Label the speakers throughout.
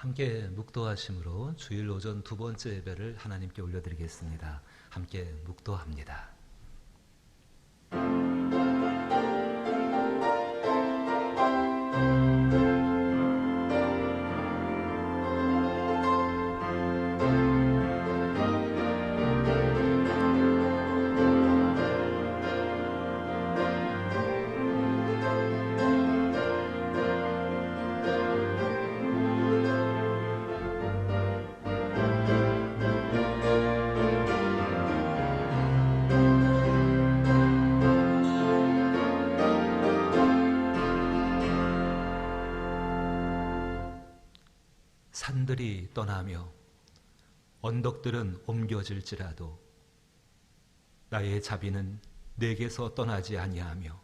Speaker 1: 함께 묵도하심으로 주일 오전 두 번째 예배를 하나님께 올려드리겠습니다. 함께 묵도합니다. 산들이 떠나며 언덕들은 옮겨질지라도 나의 자비는 내게서 떠나지 아니하며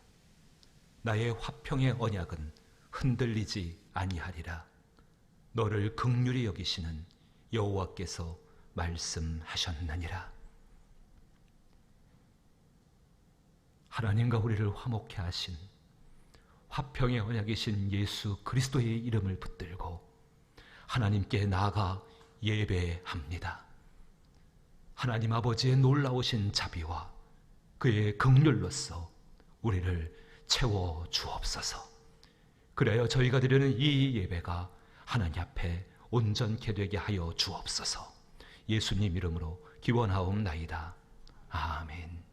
Speaker 1: 나의 화평의 언약은 흔들리지 아니하리라. 너를 긍휼히 여기시는 여호와께서 말씀하셨느니라. 하나님과 우리를 화목케 하신 화평의 언약이신 예수 그리스도의 이름을 붙들고 하나님께 나아가 예배합니다. 하나님 아버지의 놀라우신 자비와 그의 긍휼로서 우리를 채워 주옵소서. 그래야 저희가 드리는 이 예배가 하나님 앞에 온전케 되게 하여 주옵소서. 예수님 이름으로 기원하옵나이다. 아멘.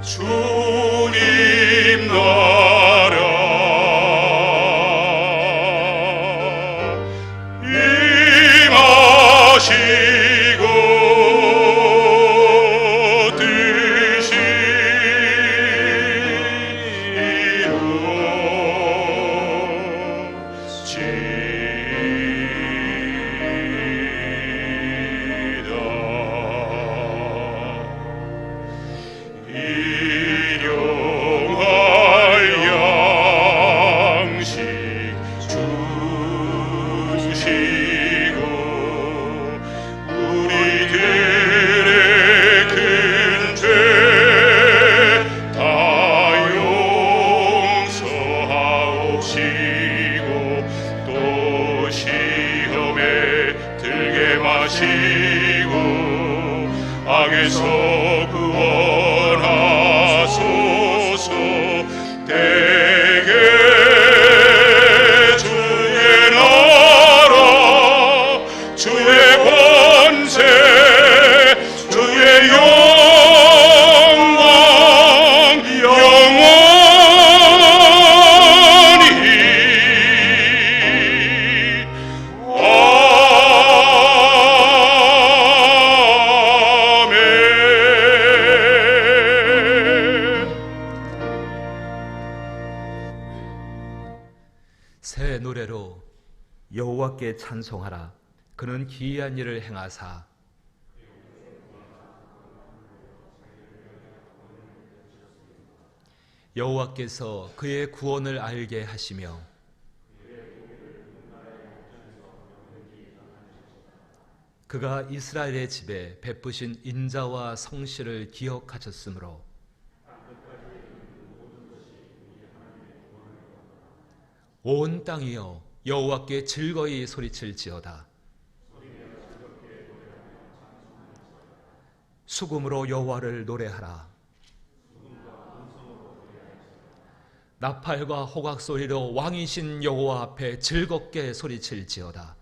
Speaker 2: 주님 나라 구원하소서. 대개 주의 나라 주의 권세 주의 영광 영원히.
Speaker 1: 새 노래로 여호와께 찬송하라. 그는 기이한 일을 행하사 여호와께서 그의 구원을 알게 하시며 그가 이스라엘의 집에 베푸신 인자와 성실을 기억하셨으므로 온 땅이여 여호와께 즐거이 소리칠지어다. 수금으로 여호와를 노래하라. 나팔과 호각 소리로 왕이신 여호와 앞에 즐겁게 소리칠지어다.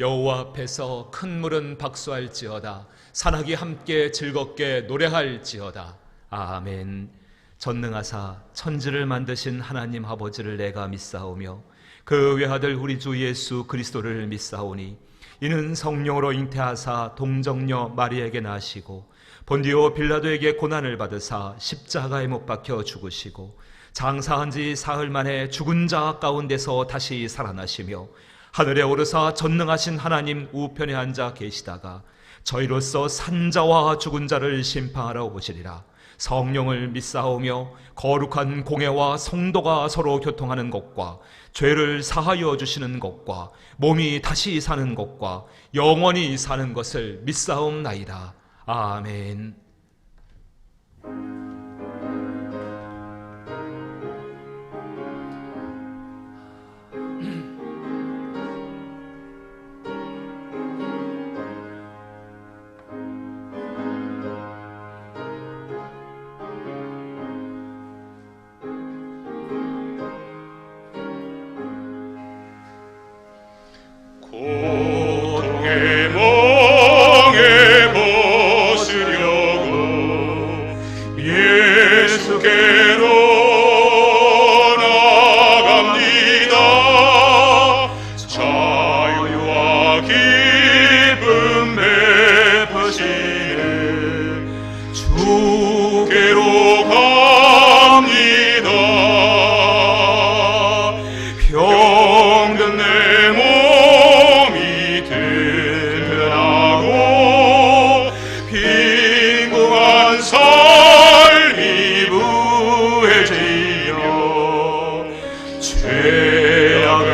Speaker 1: 여호와 앞에서 큰 물은 박수할지어다. 산악이 함께 즐겁게 노래할지어다. 아멘. 전능하사 천지를 만드신 하나님 아버지를 내가 믿사오며 그 외아들 우리 주 예수 그리스도를 믿사오니 이는 성령으로 잉태하사 동정녀 마리에게 나시고 본디오 빌라도에게 고난을 받으사 십자가에 못 박혀 죽으시고 장사한 지 사흘 만에 죽은 자 가운데서 다시 살아나시며 하늘에 오르사 전능하신 하나님 우편에 앉아 계시다가 저희로서 산자와 죽은 자를 심판하러 오시리라. 성령을 믿사오며 거룩한 공회와 성도가 서로 교통하는 것과 죄를 사하여 주시는 것과 몸이 다시 사는 것과 영원히 사는 것을 믿사옵나이다. 아멘.
Speaker 2: 고통의 멍에 벗으려고 예수께로 나갑니다. 자유와 기쁨 베푸시네 주께로 갑니다. 병든 내 몸이 든든하고 빈궁한 삶이 부해지며 죄악을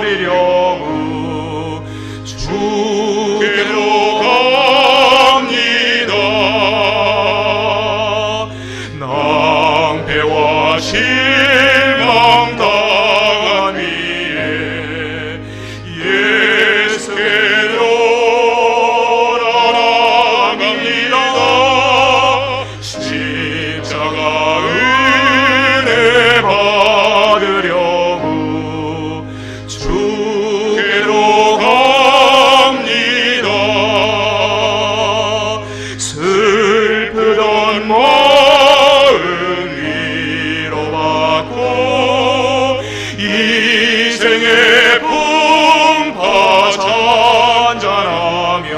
Speaker 2: 벗어버리려고 주께로 갑니다. 낭패와 실망 당한 위에 예수께로 나아갑니다. 십자가 은혜 받으려고 주께로 갑니다. 슬프던 마음 위로받고 이 생의 풍파 찬잔하며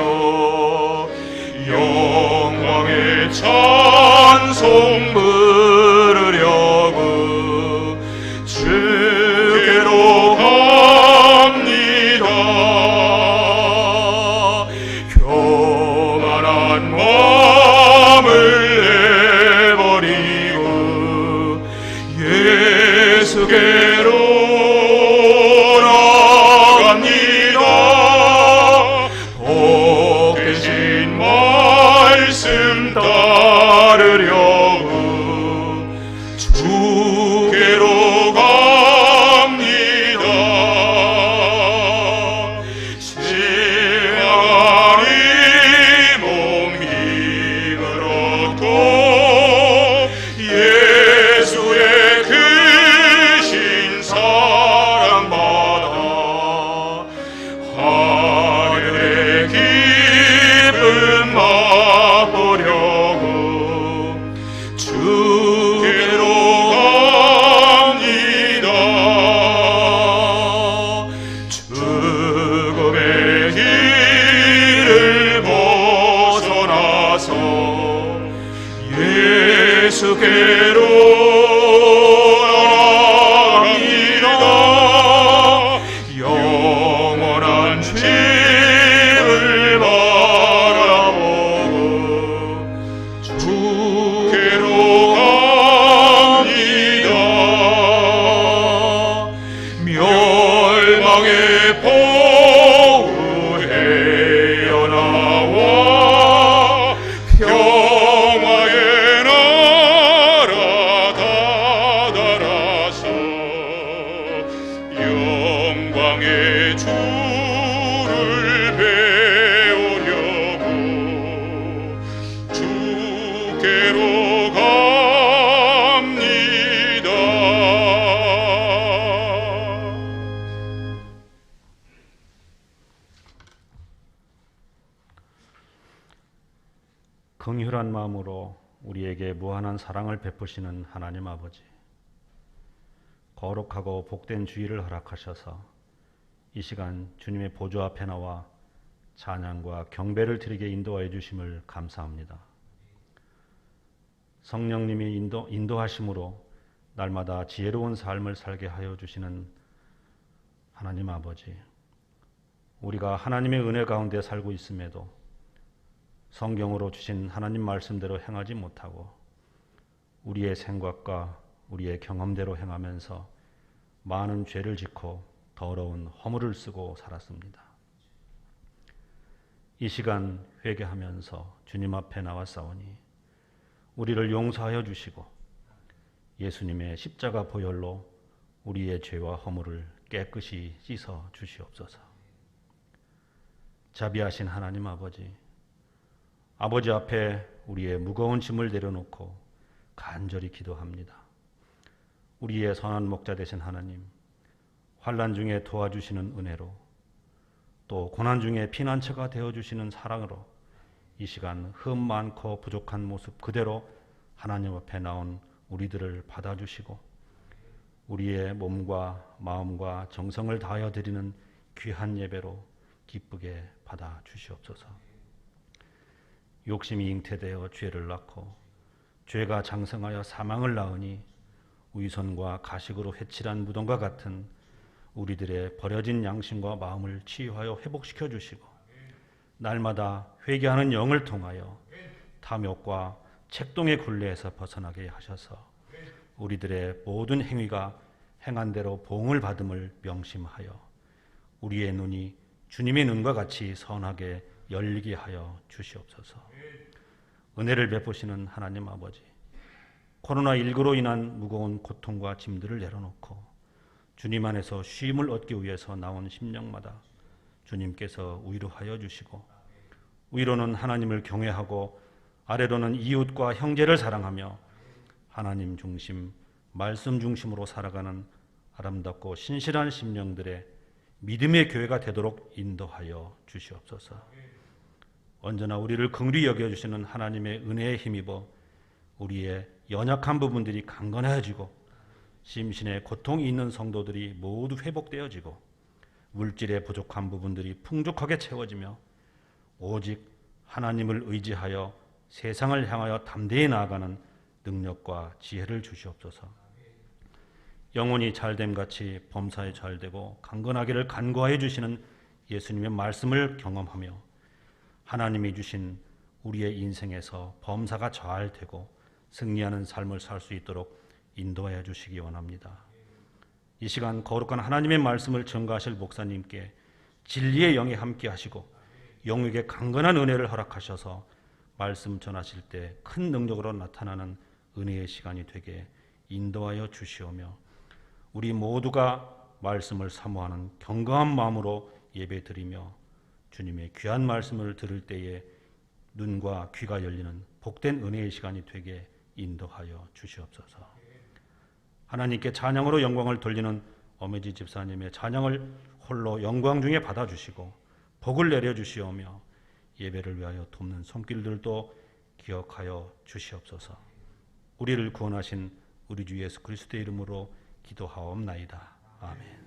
Speaker 2: 영광의 찬송 부르려고 주께로 갑니다. 교만한 마음을 내버리고 예수께로 나갑니다. 복되신 말씀 따르려고 주께로 갑니다. 죄를 맛보려고 주께로 갑니다. 죽음의 길을 벗어나서 예수께로 나갑니다. 영원한 집을 바라보고 주께로 갑니다. 멸망의 포우에 나와 평화의 나라 다다라서 영광의 주를 배우려고 주께로 갑니다.
Speaker 3: 긍휼한 마음으로 우리에게 무한한 사랑을 베푸시는 하나님 아버지, 거룩하고 복된 주일을 허락하셔서 이 시간 주님의 보좌 앞에 나와 찬양과 경배를 드리게 인도하여 주심을 감사합니다. 성령님이 인도하심으로 날마다 지혜로운 삶을 살게 하여 주시는 하나님 아버지, 우리가 하나님의 은혜 가운데 살고 있음에도 성경으로 주신 하나님 말씀대로 행하지 못하고 우리의 생각과 우리의 경험대로 행하면서 많은 죄를 짓고 더러운 허물을 쓰고 살았습니다. 이 시간 회개하면서 주님 앞에 나왔사오니 우리를 용서하여 주시고 예수님의 십자가 보혈로 우리의 죄와 허물을 깨끗이 씻어 주시옵소서. 자비하신 하나님 아버지, 아버지 앞에 우리의 무거운 짐을 내려놓고 간절히 기도합니다. 우리의 선한 목자 되신 하나님, 환난 중에 도와주시는 은혜로 또 고난 중에 피난처가 되어주시는 사랑으로 이 시간 흠 많고 부족한 모습 그대로 하나님 앞에 나온 우리들을 받아주시고 우리의 몸과 마음과 정성을 다하여 드리는 귀한 예배로 기쁘게 받아주시옵소서. 욕심이 잉태되어 죄를 낳고 죄가 장성하여 사망을 낳으니 위선과 가식으로 회칠한 무덤과 같은 우리들의 버려진 양심과 마음을 치유하여 회복시켜 주시고 날마다 회개하는 영을 통하여 탐욕과 책동의 굴레에서 벗어나게 하셔서 우리들의 모든 행위가 행한 대로 보응을 받음을 명심하여 우리의 눈이 주님의 눈과 같이 선하게 열리게 하여 주시옵소서. 은혜를 베푸시는 하나님 아버지, 코로나19로 인한 무거운 고통과 짐들을 내려놓고 주님 안에서 쉼을 얻기 위해서 나온 심령마다 주님께서 위로하여 주시고 위로는 하나님을 경외하고 아래로는 이웃과 형제를 사랑하며 하나님 중심, 말씀 중심으로 살아가는 아름답고 신실한 심령들의 믿음의 교회가 되도록 인도하여 주시옵소서. 언제나 우리를 긍휼히 여겨주시는 하나님의 은혜에 힘입어 우리의 연약한 부분들이 강건해지고 심신의 고통이 있는 성도들이 모두 회복되어지고 물질의 부족한 부분들이 풍족하게 채워지며 오직 하나님을 의지하여 세상을 향하여 담대히 나아가는 능력과 지혜를 주시옵소서. 영혼이 잘됨같이 범사에 잘되고 강건하기를 간구하여 주시는 예수님의 말씀을 경험하며 하나님이 주신 우리의 인생에서 범사가 잘되고 승리하는 삶을 살 수 있도록 인도하여 주시기 원합니다. 이 시간 거룩한 하나님의 말씀을 전가하실 목사님께 진리의 영이 함께 하시고 영육의 강건한 은혜를 허락하셔서 말씀 전하실 때 큰 능력으로 나타나는 은혜의 시간이 되게 인도하여 주시오며 우리 모두가 말씀을 사모하는 경건한 마음으로 예배드리며 주님의 귀한 말씀을 들을 때에 눈과 귀가 열리는 복된 은혜의 시간이 되게 인도하여 주시옵소서. 하나님께 찬양으로 영광을 돌리는 어메지 집사님의 찬양을 홀로 영광 중에 받아주시고 복을 내려주시오며 예배를 위하여 돕는 손길들도 기억하여 주시옵소서. 우리를 구원하신 우리 주 예수 그리스도의 이름으로 기도하옵나이다. 아멘.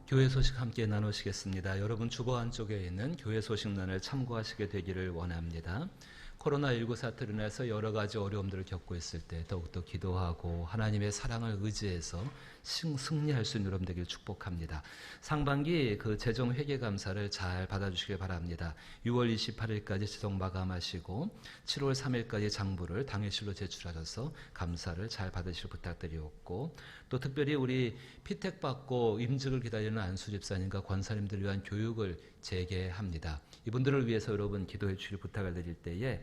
Speaker 1: 교회 소식 함께 나누시겠습니다. 여러분 주보 안쪽에 있는 교회 소식란을 참고하시게 되기를 원합니다. 코로나19 사태로 인해서 여러 가지 어려움들을 겪고 있을 때 더욱더 기도하고 하나님의 사랑을 의지해서 승리할 수 있는 여러분 되길 축복합니다. 상반기 그 재정 회계 감사를 잘 받아주시길 바랍니다. 6월 28일까지 재정 마감하시고 7월 3일까지 장부를 당일실로 제출하셔서 감사를 잘 받으시길 부탁드리었고, 또 특별히 우리 피택 받고 임직을 기다리는 안수 집사님과 권사님들 위한 교육을 재개합니다. 이분들을 위해서 여러분 기도해 주실 부탁을 드릴 때에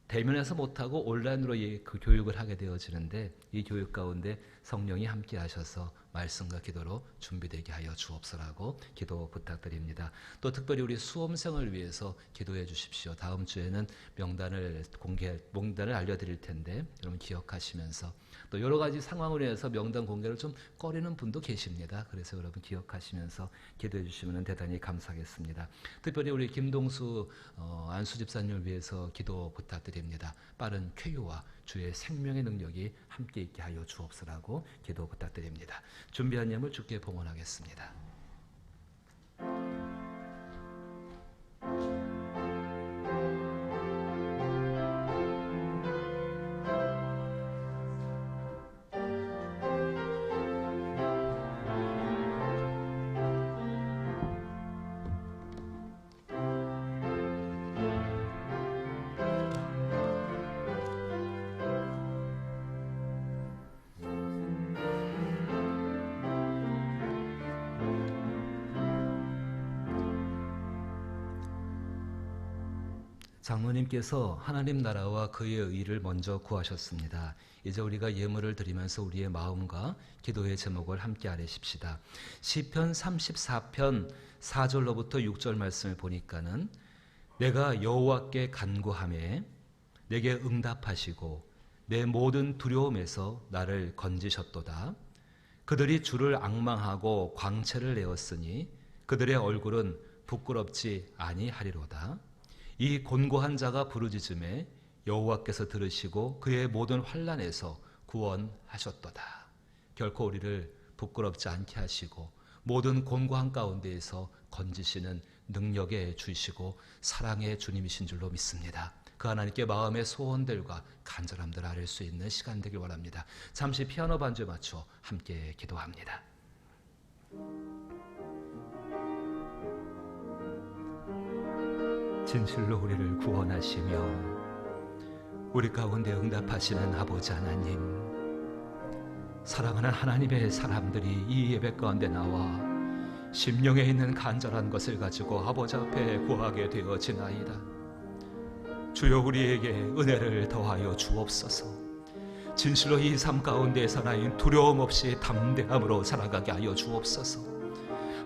Speaker 1: 대면에서 못하고 온라인으로 그 교육을 하게 되어지는데, 이 교육 가운데 성령이 함께 하셔서 말씀과 기도로 준비되게 하여 주옵소라고 기도 부탁드립니다. 또 특별히 우리 수험생을 위해서 기도해 주십시오. 다음 주에는 명단을 알려드릴 텐데 여러분 기억하시면서, 또 여러 가지 상황으로 인해서 명단 공개를 좀 꺼리는 분도 계십니다. 그래서 여러분 기억하시면서 기도해 주시면 대단히 감사하겠습니다. 특별히 우리 김동수 안수 집사님을 위해서 기도 부탁드립니다. 빠른 쾌유와 주의 생명의 능력이 함께 있게 하여 주옵소라고 기도 부탁드립니다. 준비한 예물 주께 봉헌하겠습니다. 장로님께서 하나님 나라와 그의 의를 먼저 구하셨습니다. 이제 우리가 예물을 드리면서 우리의 마음과 기도의 제목을 함께 아뢰십시다. 시편 34편 4절로부터 6절 말씀을 보니까는 내가 여호와께 간구하매 내게 응답하시고 내 모든 두려움에서 나를 건지셨도다. 그들이 주를 앙망하고 광채를 내었으니 그들의 얼굴은 부끄럽지 아니하리로다. 이 곤고한 자가 부르짖음에 여호와께서 들으시고 그의 모든 환난에서 구원하셨도다. 결코 우리를 부끄럽지 않게 하시고 모든 곤고한 가운데에서 건지시는 능력의 주이시고 사랑의 주님이신 줄로 믿습니다. 그 하나님께 마음의 소원들과 간절함들 아뢰 수 있는 시간 되길 원합니다. 잠시 피아노 반주에 맞춰 함께 기도합니다. 진실로 우리를 구원하시며 우리 가운데 응답하시는 아버지 하나님, 사랑하는 하나님의 사람들이 이 예배 가운데 나와 심령에 있는 간절한 것을 가지고 아버지 앞에 구하게 되어지나이다. 주여 우리에게 은혜를 더하여 주옵소서. 진실로 이 삶 가운데에서 나인 두려움 없이 담대함으로 살아가게 하여 주옵소서.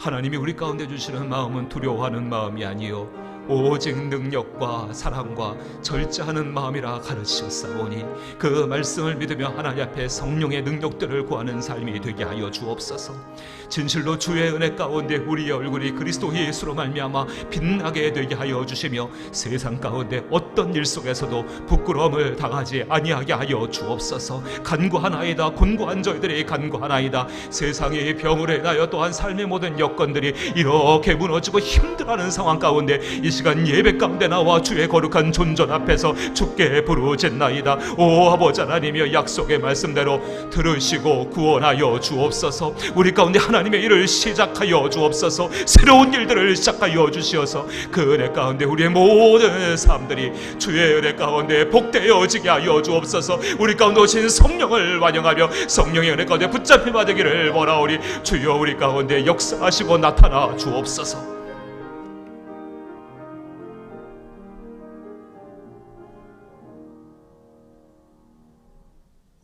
Speaker 1: 하나님이 우리 가운데 주시는 마음은 두려워하는 마음이 아니요 오직 능력과 사랑과 절제하는 마음이라 가르치셨사오니 그 말씀을 믿으며 하나님 앞에 성령의 능력들을 구하는 삶이 되게 하여 주옵소서. 진실로 주의 은혜 가운데 우리의 얼굴이 그리스도 예수로 말미암아 빛나게 되게 하여 주시며 세상 가운데 어떤 일 속에서도 부끄러움을 당하지 아니하게 하여 주옵소서. 간구하나이다. 곤고한 저희들이 간구하나이다. 세상의 병으로 인하여 또한 삶의 모든 여건들이 이렇게 무너지고 힘들어하는 상황 가운데 이 시간 예배 가운데 나와 주의 거룩한 존전 앞에서 주께 부르짖나이다. 오 아버지 하나님이여, 약속의 말씀대로 들으시고 구원하여 주옵소서. 우리 가운데 하나님의 일을 시작하여 주옵소서. 새로운 일들을 시작하여 주시어서 그 은혜 가운데 우리의 모든 삶들이 주의 은혜 가운데 복되어지게 하여 주옵소서. 우리 가운데 오신 성령을 환영하며 성령의 은혜 가운데 붙잡힘 받으기를 원하오니 주여 우리 가운데 역사하시고 나타나 주옵소서.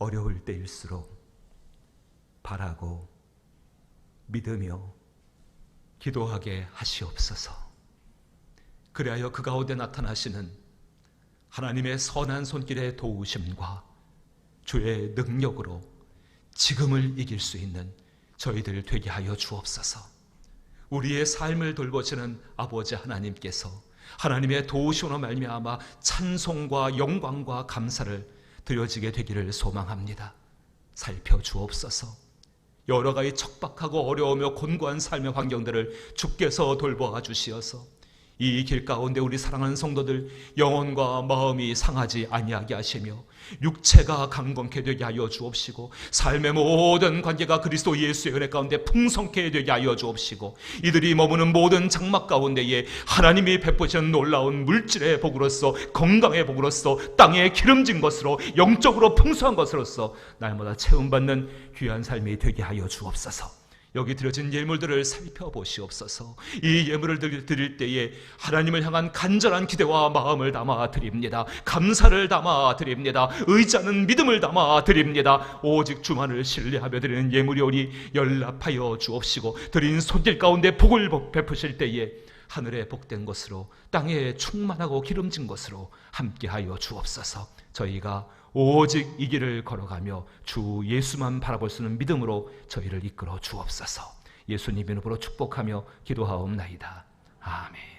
Speaker 1: 어려울 때일수록 바라고 믿으며 기도하게 하시옵소서. 그리하여 그 가운데 나타나시는 하나님의 선한 손길의 도우심과 주의 능력으로 지금을 이길 수 있는 저희들 되게 하여 주옵소서. 우리의 삶을 돌보시는 아버지 하나님께서 하나님의 도우심으로 말미암아 찬송과 영광과 감사를 드려지게 되기를 소망합니다. 살펴주옵소서. 여러 가지 척박하고 어려우며 곤고한 삶의 환경들을 주께서 돌보아 주시어서 이 길 가운데 우리 사랑하는 성도들 영혼과 마음이 상하지 아니하게 하시며 육체가 강건케 되게 하여 주옵시고 삶의 모든 관계가 그리스도 예수의 은혜 가운데 풍성케 되게 하여 주옵시고 이들이 머무는 모든 장막 가운데에 하나님이 베푸시는 놀라운 물질의 복으로서 건강의 복으로서 땅에 기름진 것으로 영적으로 풍성한 것으로서 날마다 채움받는 귀한 삶이 되게 하여 주옵소서. 여기 드려진 예물들을 살펴보시옵소서. 이 예물을 드릴 때에 하나님을 향한 간절한 기대와 마음을 담아 드립니다. 감사를 담아 드립니다. 의지하는 믿음을 담아 드립니다. 오직 주만을 신뢰하며 드리는 예물이오니 연락하여 주옵시고 드린 손길 가운데 복을 베푸실 때에 하늘에 복된 것으로 땅에 충만하고 기름진 것으로 함께하여 주옵소서. 저희가 오직 이 길을 걸어가며 주 예수만 바라볼 수 있는 믿음으로 저희를 이끌어 주옵소서. 예수님 이름으로 축복하며 기도하옵나이다. 아멘.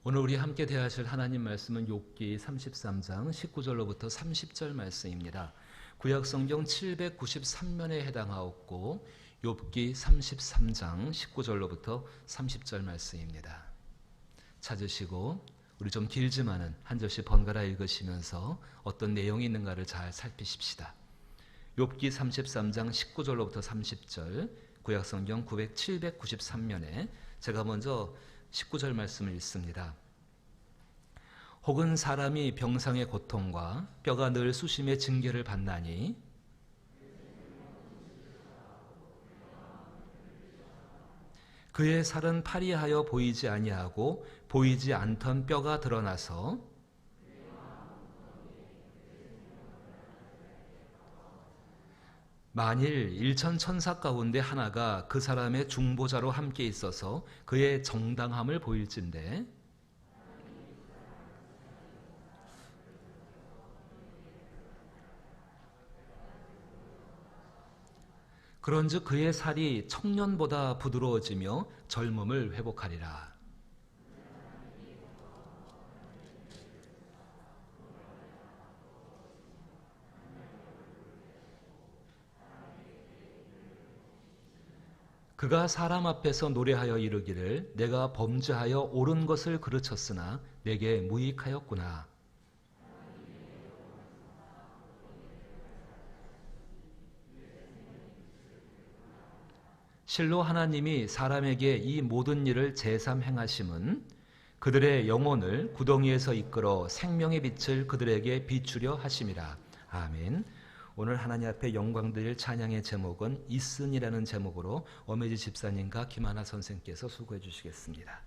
Speaker 1: 오늘 우리 함께 대하실 하나님 말씀은 욥기 33장 19절로부터 30절 말씀입니다. 구약성경 793면에 해당하옵고 욥기 33장 19절로부터 30절 말씀입니다. 찾으시고 우리 좀 길지만은 한 절씩 번갈아 읽으시면서 어떤 내용이 있는가를 잘 살피십시다. 욥기 33장 19절로부터 30절 구약성경 793면에 제가 먼저 19절 말씀을 읽습니다. 혹은 사람이 병상의 고통과 뼈가 늘 수심의 징계를 받나니 그의 살은 파리하여 보이지 아니하고 보이지 않던 뼈가 드러나서 만일 일천천사 가운데 하나가 그 사람의 중보자로 함께 있어서 그의 정당함을 보일진대 그런즉 그의 살이 청년보다 부드러워지며 젊음을 회복하리라. 그가 사람 앞에서 노래하여 이르기를 내가 범죄하여 옳은 것을 그르쳤으나 내게 무익하였구나. 실로 하나님이 사람에게 이 모든 일을 제삼 행하심은 그들의 영혼을 구덩이에서 이끌어 생명의 빛을 그들에게 비추려 하심이라. 아멘. 오늘 하나님 앞에 영광 드릴 찬양의 제목은 이슨이라는 제목으로 엄혜지 집사님과 김하나 선생께서 수고해 주시겠습니다.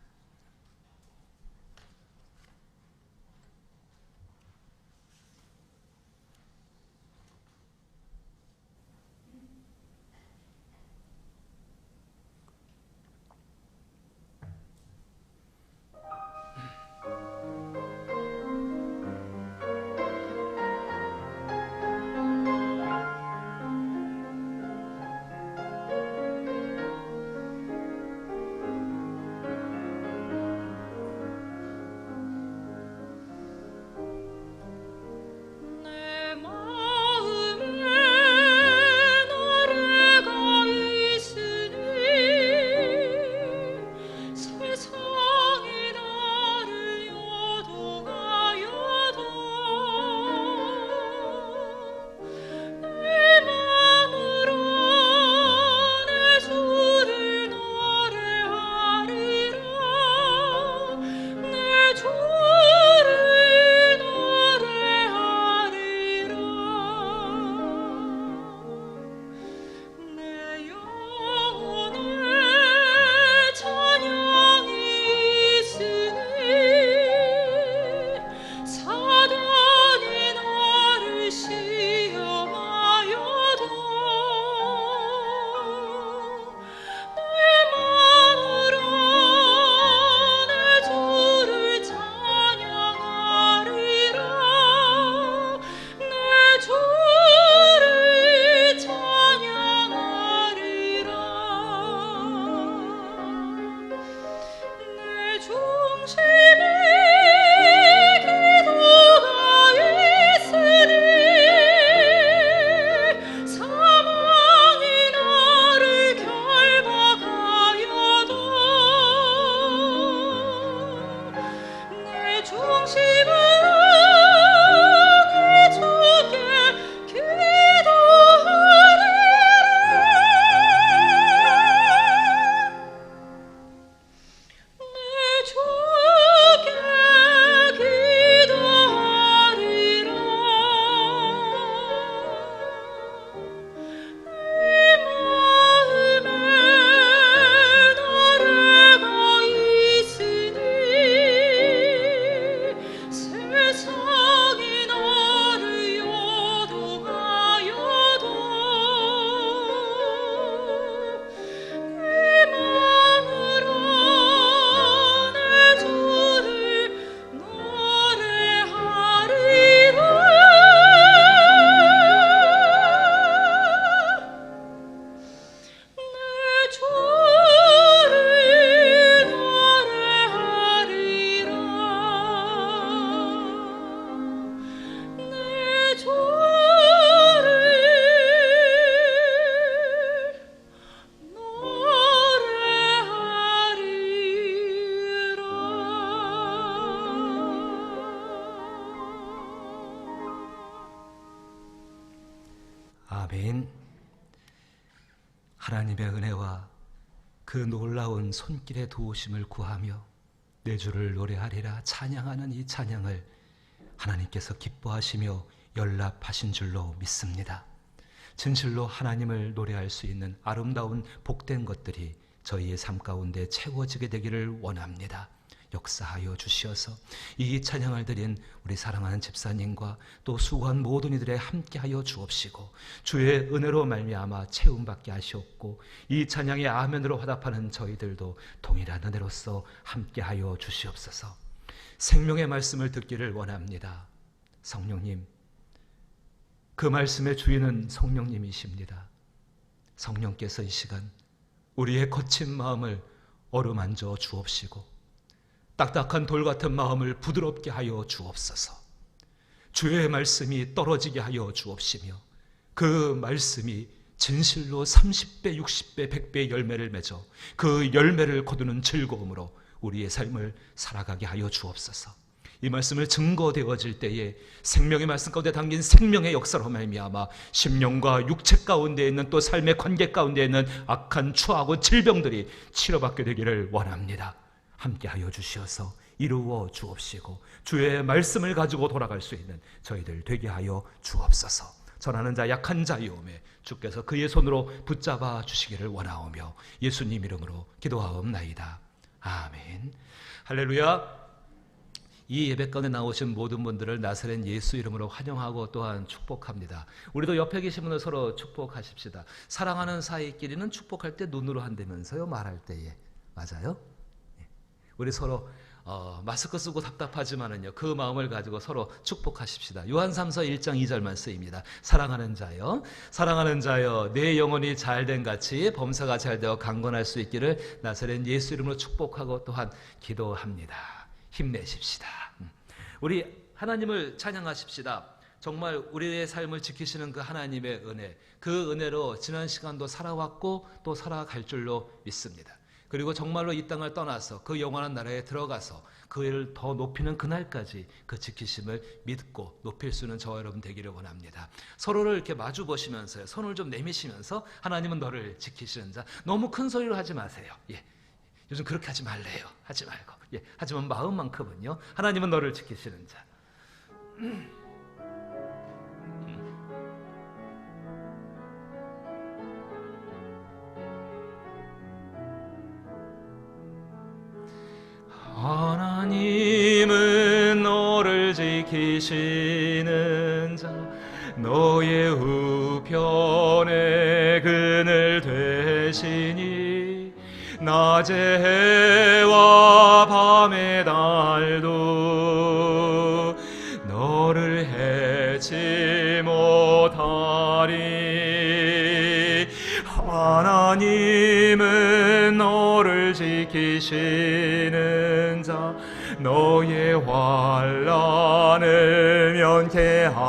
Speaker 1: 아멘. 하나님의 은혜와 그 놀라운 손길의 도우심을 구하며 내 주를 노래하리라 찬양하는 이 찬양을 하나님께서 기뻐하시며 연락하신 줄로 믿습니다. 진실로 하나님을 노래할 수 있는 아름다운 복된 것들이 저희의 삶 가운데 채워지게 되기를 원합니다. 역사하여 주시어서 이 찬양을 드린 우리 사랑하는 집사님과 또 수고한 모든 이들에 함께하여 주옵시고 주의 은혜로 말미암아 채움받게 하시옵고 이 찬양의 아멘으로 화답하는 저희들도 동일한 은혜로서 함께하여 주시옵소서. 생명의 말씀을 듣기를 원합니다. 성령님, 그 말씀의 주인은 성령님이십니다. 성령께서 이 시간 우리의 거친 마음을 어루만져 주옵시고 딱딱한 돌 같은 마음을 부드럽게 하여 주옵소서. 주의 말씀이 떨어지게 하여 주옵시며 그 말씀이 진실로 30배, 60배, 100배의 열매를 맺어 그 열매를 거두는 즐거움으로 우리의 삶을 살아가게 하여 주옵소서. 이 말씀을 증거되어질 때에 생명의 말씀 가운데 담긴 생명의 역사로 말미암아 심령과 육체 가운데 있는 또 삶의 관계 가운데 있는 악한 추하고 질병들이 치료받게 되기를 원합니다. 함께하여 주시어서 이루어 주옵시고 주의 말씀을 가지고 돌아갈 수 있는 저희들 되게 하여 주옵소서. 전하는 자 약한 자이오매 주께서 그의 손으로 붙잡아 주시기를 원하오며 예수님 이름으로 기도하옵나이다. 아멘. 할렐루야. 이 예배권에 나오신 모든 분들을 나사렛 예수 이름으로 환영하고 또한 축복합니다. 우리도 옆에 계신 분을 서로 축복하십시다. 사랑하는 사이끼리는 축복할 때 눈으로 한다면서요, 말할 때에. 맞아요? 우리 서로 마스크 쓰고 답답하지만은요 그 마음을 가지고 서로 축복하십시다. 요한삼서 1장 2절만 쓰입니다. 사랑하는 자여, 사랑하는 자여, 내 영혼이 잘된 같이 범사가 잘되어 강건할 수 있기를 나사렛 예수 이름으로 축복하고 또한 기도합니다. 힘내십시다. 우리 하나님을 찬양하십시다. 정말 우리의 삶을 지키시는 그 하나님의 은혜, 그 은혜로 지난 시간도 살아왔고 또 살아갈 줄로 믿습니다. 그리고 정말로 이 땅을 떠나서 그 영원한 나라에 들어가서 그 일을 더 높이는 그날까지 그 지키심을 믿고 높일 수 있는 저와 여러분 되기를 원합니다. 서로를 이렇게 마주 보시면서요, 손을 좀 내미시면서 하나님은 너를 지키시는 자. 너무 큰 소리로 하지 마세요. 예. 요즘 그렇게 하지 말래요. 하지 말고. 예. 하지만 마음만큼은요, 하나님은 너를 지키시는 자. 하나님은 너를 지키시는 자, 너의 우편에 그늘 되시니 낮의 해와 밤의 달도 너를 해치 못하리. 하나님은 너를 지키시는 자, 너의 환난을 면케하시니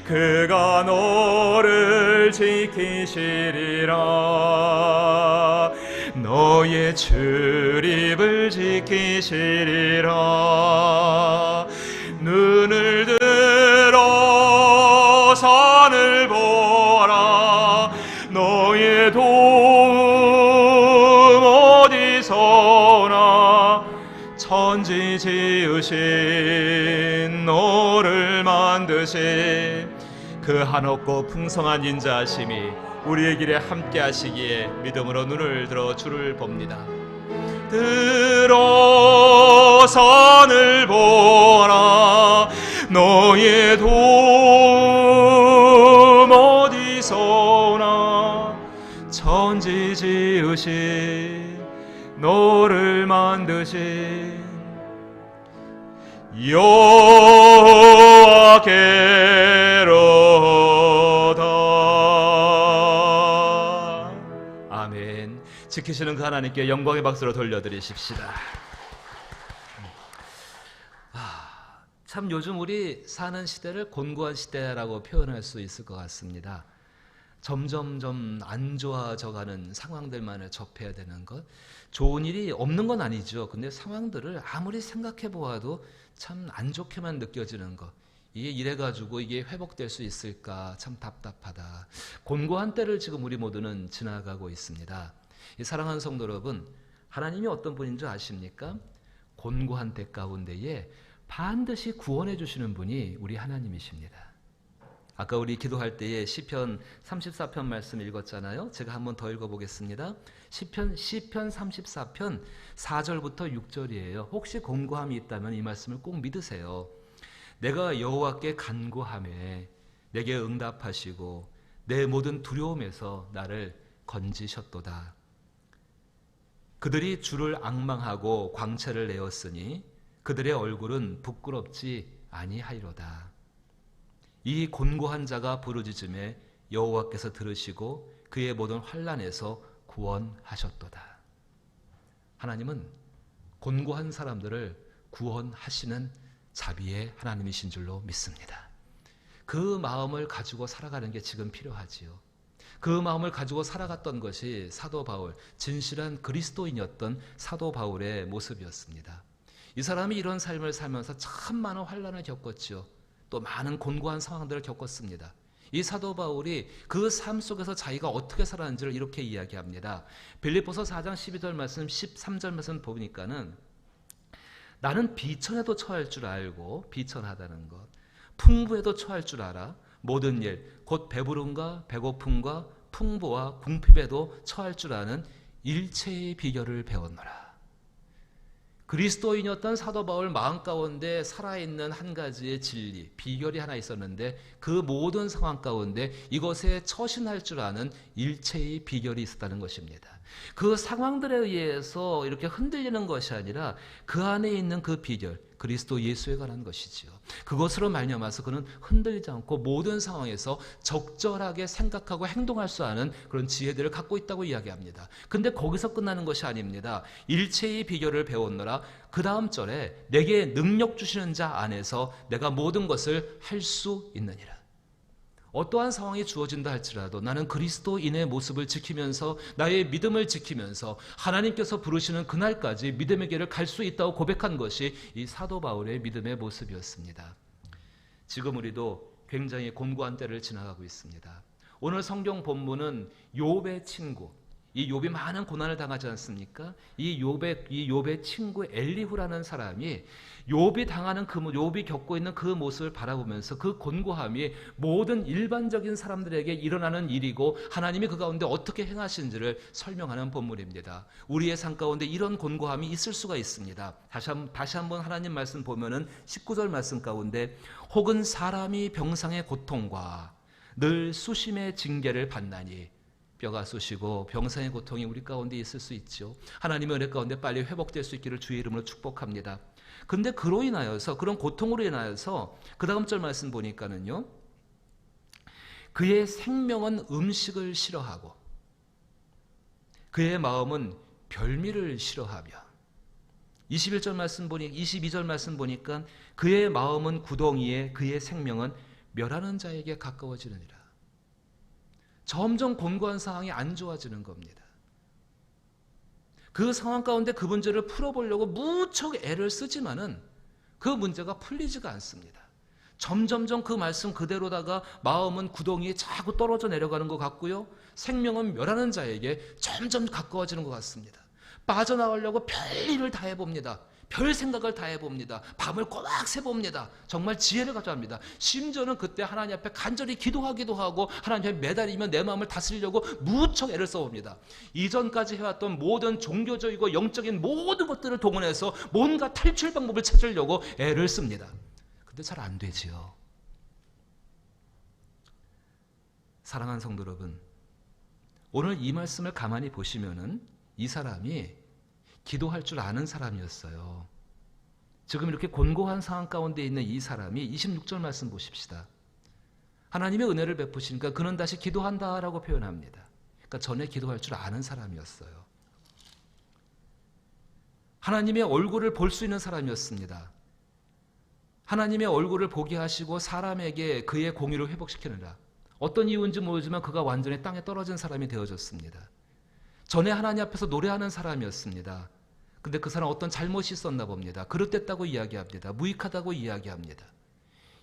Speaker 1: 그가 너를 지키시리라. 너의 너의 출입을 지키시리라. 눈을 들어 산을 보아라. 너의 도움 어디서나. 천지 지으신 너를 만드신 그 한없고 풍성한 인자하심이 우리의 길에 함께 하시기에 믿음으로 눈을 들어 주를 봅니다. 들어 산을 보아라. 너의 도움 어디서나. 천지 지으신 너를 만드신 여호와께로다. 아멘. 지키시는 그 하나님께 영광의 박수로 돌려드리십시다. 참 요즘 우리 사는 시대를 곤고한 시대라고 표현할 수 있을 것 같습니다. 점점점 안 좋아져가는 상황들만을 접해야 되는 것. 좋은 일이 없는 건 아니죠. 근데 상황들을 아무리 생각해 보아도 참 안 좋게만 느껴지는 것. 이게 이래가지고 이게 회복될 수 있을까 참 답답하다. 곤고한 때를 지금 우리 모두는 지나가고 있습니다. 사랑하는 성도 여러분, 하나님이 어떤 분인 줄 아십니까? 곤고한 때 가운데에 반드시 구원해 주시는 분이 우리 하나님이십니다. 아까 우리 기도할 때에 시편 34편 말씀 읽었잖아요. 제가 한번 더 읽어보겠습니다. 시편 34편 4절부터 6절이에요. 혹시 곤고함이 있다면 이 말씀을 꼭 믿으세요. 내가 여호와께 간구하매 내게 응답하시고 내 모든 두려움에서 나를 건지셨도다. 그들이 주를 앙망하고 광채를 내었으니 그들의 얼굴은 부끄럽지 아니하리로다. 이 곤고한 자가 부르짖음에 여호와께서 들으시고 그의 모든 환난에서 구원하셨도다. 하나님은 곤고한 사람들을 구원하시는 자비의 하나님이신 줄로 믿습니다. 그 마음을 가지고 살아가는 게 지금 필요하지요. 그 마음을 가지고 살아갔던 것이 사도 바울, 진실한 그리스도인이었던 사도 바울의 모습이었습니다. 이 사람이 이런 삶을 살면서 참 많은 환난을 겪었지요. 또 많은 곤고한 상황들을 겪었습니다. 이 사도 바울이 그 삶 속에서 자기가 어떻게 살았는지를 이렇게 이야기합니다. 빌립보서 4장 12절 말씀 13절 말씀 보니까는 나는 비천에도 처할 줄 알고, 비천하다는 것, 풍부에도 처할 줄 알아. 모든 일 곧 배부름과 배고픔과 풍부와 궁핍에도 처할 줄 아는 일체의 비결을 배웠노라. 그리스도인이었던 사도 바울 마음 가운데 살아있는 한 가지의 진리, 비결이 하나 있었는데 그 모든 상황 가운데 이것에 처신할 줄 아는 일체의 비결이 있었다는 것입니다. 그 상황들에 의해서 이렇게 흔들리는 것이 아니라 그 안에 있는 그 비결, 그리스도 예수에 관한 것이지요. 그것으로 말미암아서 그는 흔들리지 않고 모든 상황에서 적절하게 생각하고 행동할 수 아는 그런 지혜들을 갖고 있다고 이야기합니다. 근데 거기서 끝나는 것이 아닙니다. 일체의 비결을 배웠노라. 그 다음 절에 내게 능력 주시는 자 안에서 내가 모든 것을 할 수 있느니라. 어떠한 상황이 주어진다 할지라도 나는 그리스도인의 모습을 지키면서 나의 믿음을 지키면서 하나님께서 부르시는 그날까지 믿음의 길을 갈 수 있다고 고백한 것이 이 사도 바울의 믿음의 모습이었습니다. 지금 우리도 굉장히 곤고한 때를 지나가고 있습니다. 오늘 성경 본문은 욥의 친구, 이 욥이 많은 고난을 당하지 않습니까? 이 욥의 친구 엘리후라는 사람이 욥이 당하는 욥이 겪고 있는 그 모습을 바라보면서 그 곤고함이 모든 일반적인 사람들에게 일어나는 일이고 하나님이 그 가운데 어떻게 행하시는지를 설명하는 본문입니다. 우리의 삶 가운데 이런 곤고함이 있을 수가 있습니다. 다시 한번 하나님 말씀 보면은 19절 말씀 가운데 혹은 사람이 병상의 고통과 늘 수심의 징계를 받나니, 뼈가 쑤시고 병상의 고통이 우리 가운데 있을 수 있죠. 하나님의 은혜 가운데 빨리 회복될 수 있기를 주의 이름으로 축복합니다. 근데 그로 인하여서, 그런 고통으로 인하여서 그 다음 절 말씀 보니까는요, 그의 생명은 음식을 싫어하고 그의 마음은 별미를 싫어하며, 22절 말씀 보니까 그의 마음은 구덩이에 그의 생명은 멸하는 자에게 가까워지느니라. 점점 곤고한 상황이 안 좋아지는 겁니다. 그 상황 가운데 그 문제를 풀어보려고 무척 애를 쓰지만은 그 문제가 풀리지가 않습니다. 점점점 그 말씀 그대로다가 마음은 구덩이에 자꾸 떨어져 내려가는 것 같고요. 생명은 멸하는 자에게 점점 가까워지는 것 같습니다. 빠져나가려고 별일을 다 해봅니다. 별 생각을 다 해봅니다. 밤을 꼬박 새봅니다. 정말 지혜를 가져갑니다. 심지어는 그때 하나님 앞에 간절히 기도하기도 하고 하나님 앞에 매달리며 내 마음을 다스리려고 무척 애를 써봅니다. 이전까지 해왔던 모든 종교적이고 영적인 모든 것들을 동원해서 뭔가 탈출 방법을 찾으려고 애를 씁니다. 근데 잘 안 되지요. 사랑하는 성도 여러분, 오늘 이 말씀을 가만히 보시면은 이 사람이 기도할 줄 아는 사람이었어요. 지금 이렇게 곤고한 상황 가운데 있는 이 사람이 26절 말씀 보십시다. 하나님의 은혜를 베푸시니까 그는 다시 기도한다라고 표현합니다. 그러니까 전에 기도할 줄 아는 사람이었어요. 하나님의 얼굴을 볼 수 있는 사람이었습니다. 하나님의 얼굴을 보게 하시고 사람에게 그의 공의를 회복시키느라 어떤 이유인지 모르지만 그가 완전히 땅에 떨어진 사람이 되어졌습니다. 전에 하나님 앞에서 노래하는 사람이었습니다. 근데 그 사람 어떤 잘못이 있었나 봅니다. 그릇됐다고 이야기합니다. 무익하다고 이야기합니다.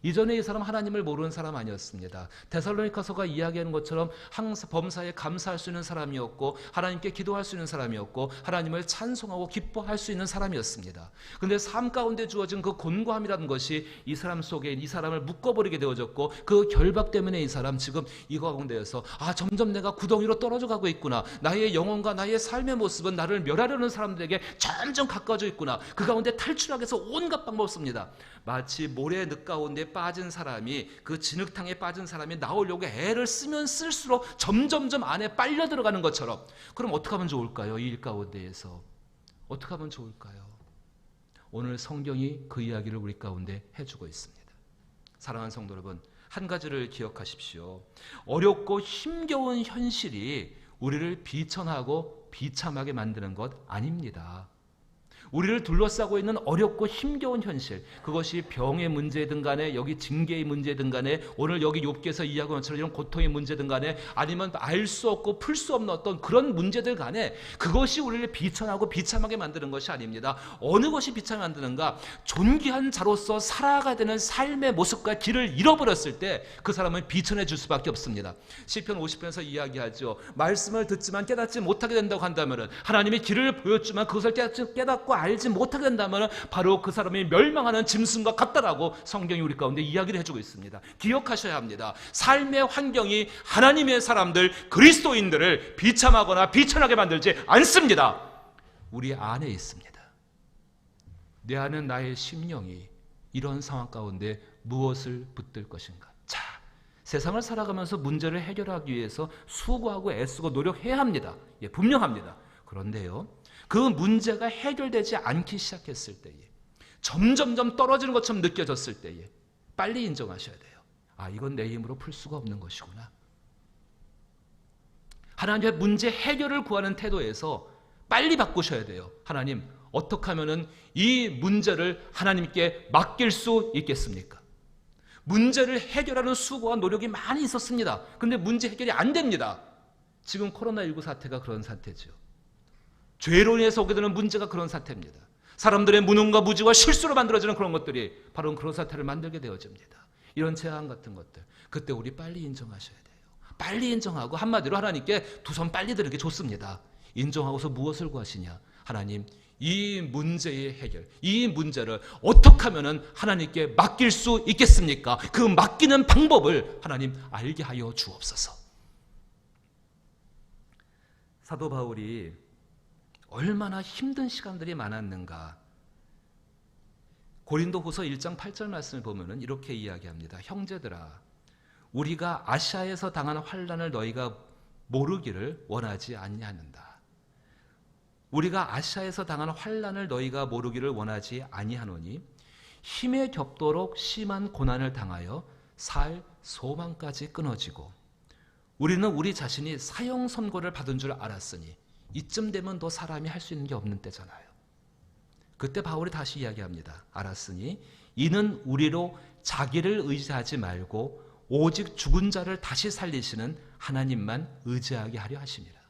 Speaker 1: 이전에 이 사람 하나님을 모르는 사람 아니었습니다. 데살로니가서가 이야기하는 것처럼 항상 범사에 감사할 수 있는 사람이었고 하나님께 기도할 수 있는 사람이었고 하나님을 찬송하고 기뻐할 수 있는 사람이었습니다. 그런데 삶 가운데 주어진 그 곤고함이라는 것이 이 사람 속에 이 사람을 묶어버리게 되어졌고 그 결박 때문에 이 사람 지금 이거 가운데에서 점점 내가 구덩이로 떨어져 가고 있구나. 나의 영혼과 나의 삶의 모습은 나를 멸하려는 사람들에게 점점 가까워져 있구나. 그 가운데 탈출하기 위해서 온갖 방법을 씁니다. 마치 모래 늪 가운데 빠진 사람이 그 진흙탕에 빠진 사람이 나오려고 애를 쓰면 쓸수록 점점점 안에 빨려 들어가는 것처럼. 그럼 어떻게 하면 좋을까요? 이 일 가운데에서 어떻게 하면 좋을까요? 오늘 성경이 그 이야기를 우리 가운데 해주고 있습니다. 사랑하는 성도 여러분, 한 가지를 기억하십시오. 어렵고 힘겨운 현실이 우리를 비천하고 비참하게 만드는 것 아닙니다. 우리를 둘러싸고 있는 어렵고 힘겨운 현실, 그것이 병의 문제든 간에 여기 징계의 문제든 간에 오늘 여기 욥기에서 이야기한 것처럼 이런 고통의 문제든 간에 아니면 알 수 없고 풀 수 없는 어떤 그런 문제들 간에 그것이 우리를 비천하고 비참하게 만드는 것이 아닙니다. 어느 것이 비참하게 만드는가? 존귀한 자로서 살아가야 되는 삶의 모습과 길을 잃어버렸을 때 그 사람은 비천해질 수밖에 없습니다. 시편 50편에서 이야기하죠. 말씀을 듣지만 깨닫지 못하게 된다고 한다면 하나님의 길을 보였지만 그것을 깨닫고 알지 못하게 된다면 바로 그 사람이 멸망하는 짐승과 같다라고 성경이 우리 가운데 이야기를 해주고 있습니다. 기억하셔야 합니다. 삶의 환경이 하나님의 사람들, 그리스도인들을 비참하거나 비천하게 만들지 않습니다. 우리 안에 있습니다. 내 안에 나의 심령이 이런 상황 가운데 무엇을 붙들 것인가? 자, 세상을 살아가면서 문제를 해결하기 위해서 수고하고 애쓰고 노력해야 합니다. 예, 분명합니다. 그런데요, 그 문제가 해결되지 않기 시작했을 때에, 점점점 떨어지는 것처럼 느껴졌을 때에 빨리 인정하셔야 돼요. 이건 내 힘으로 풀 수가 없는 것이구나. 하나님의 문제 해결을 구하는 태도에서 빨리 바꾸셔야 돼요. 하나님, 어떻게 하면 이 문제를 하나님께 맡길 수 있겠습니까? 문제를 해결하는 수고와 노력이 많이 있었습니다. 그런데 문제 해결이 안 됩니다. 지금 코로나19 사태가 그런 사태죠. 죄로 인해서 오게 되는 문제가 그런 사태입니다. 사람들의 무능과 무지와 실수로 만들어지는 그런 것들이 바로 그런 사태를 만들게 되어집니다. 이런 재앙 같은 것들, 그때 우리 빨리 인정하셔야 돼요. 빨리 인정하고 한마디로 하나님께 두 손 빨리 드는 게 좋습니다. 인정하고서 무엇을 구하시냐? 하나님, 이 문제의 해결, 이 문제를 어떻게 하면 하나님께 맡길 수 있겠습니까? 그 맡기는 방법을 하나님 알게 하여 주옵소서. 사도 바울이 얼마나 힘든 시간들이 많았는가. 고린도후서 1장 8절 말씀을 보면 이렇게 이야기합니다. 형제들아, 우리가 아시아에서 당한 환난을 너희가 모르기를 원하지 아니하는다. 우리가 아시아에서 당한 환난을 너희가 모르기를 원하지 아니하노니 힘에 겹도록 심한 고난을 당하여 살 소망까지 끊어지고 우리는 우리 자신이 사형 선고를 받은 줄 알았으니 이쯤 되면 더 사람이 할 수 있는 게 없는 때잖아요. 그때 바울이 다시 이야기합니다. 알았으니 이는 우리로 자기를 의지하지 말고 오직 죽은 자를 다시 살리시는 하나님만 의지하게 하려 하심이라.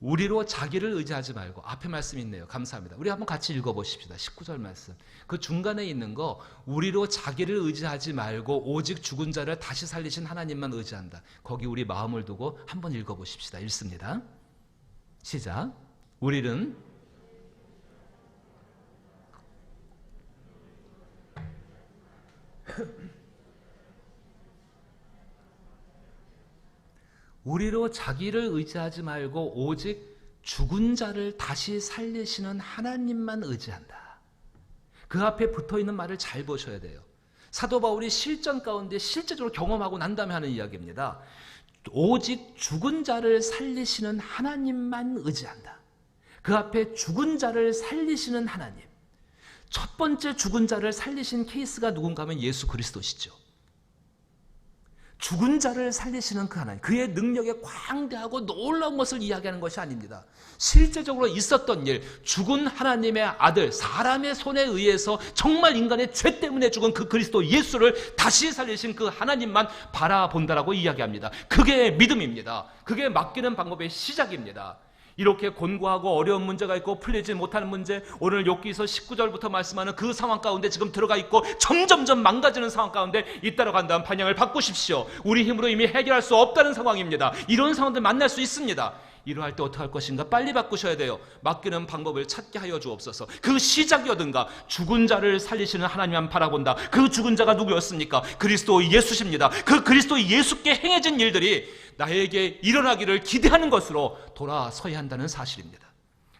Speaker 1: 우리로 자기를 의지하지 말고, 앞에 말씀 있네요. 감사합니다. 우리 한번 같이 읽어보십시다. 19절 말씀. 그 중간에 있는 거, 우리로 자기를 의지하지 말고 오직 죽은 자를 다시 살리신 하나님만 의지한다. 거기 우리 마음을 두고 한번 읽어보십시다. 읽습니다. 시작. 우리는 우리로 자기를 의지하지 말고 오직 죽은 자를 다시 살리시는 하나님만 의지한다. 그 앞에 붙어있는 말을 잘 보셔야 돼요. 사도 바울이 실전 가운데 실제적으로 경험하고 난 다음에 하는 이야기입니다. 오직 죽은 자를 살리시는 하나님만 의지한다. 그 앞에 죽은 자를 살리시는 하나님. 첫 번째 죽은 자를 살리신 케이스가 누군가 하면 예수 그리스도시죠. 죽은 자를 살리시는 그 하나님, 그의 능력에 광대하고 놀라운 것을 이야기하는 것이 아닙니다. 실제적으로 있었던 일, 죽은 하나님의 아들, 사람의 손에 의해서 정말 인간의 죄 때문에 죽은 그 그리스도 예수를 다시 살리신 그 하나님만 바라본다라고 이야기합니다. 그게 믿음입니다. 그게 맡기는 방법의 시작입니다. 이렇게 곤고하고 어려운 문제가 있고 풀리지 못하는 문제, 오늘 욥기서 19절부터 말씀하는 그 상황 가운데 지금 들어가 있고 점점점 망가지는 상황 가운데 있다라고 한다면 방향을 바꾸십시오. 우리 힘으로 이미 해결할 수 없다는 상황입니다. 이런 상황들 만날 수 있습니다. 이러할 때 어떻게 할 것인가? 빨리 바꾸셔야 돼요. 맡기는 방법을 찾게 하여 주옵소서. 그 시작이 어딘가? 죽은 자를 살리시는 하나님만 바라본다. 그 죽은 자가 누구였습니까? 그리스도 예수십니다. 그 그리스도 예수께 행해진 일들이 나에게 일어나기를 기대하는 것으로 돌아서야 한다는 사실입니다.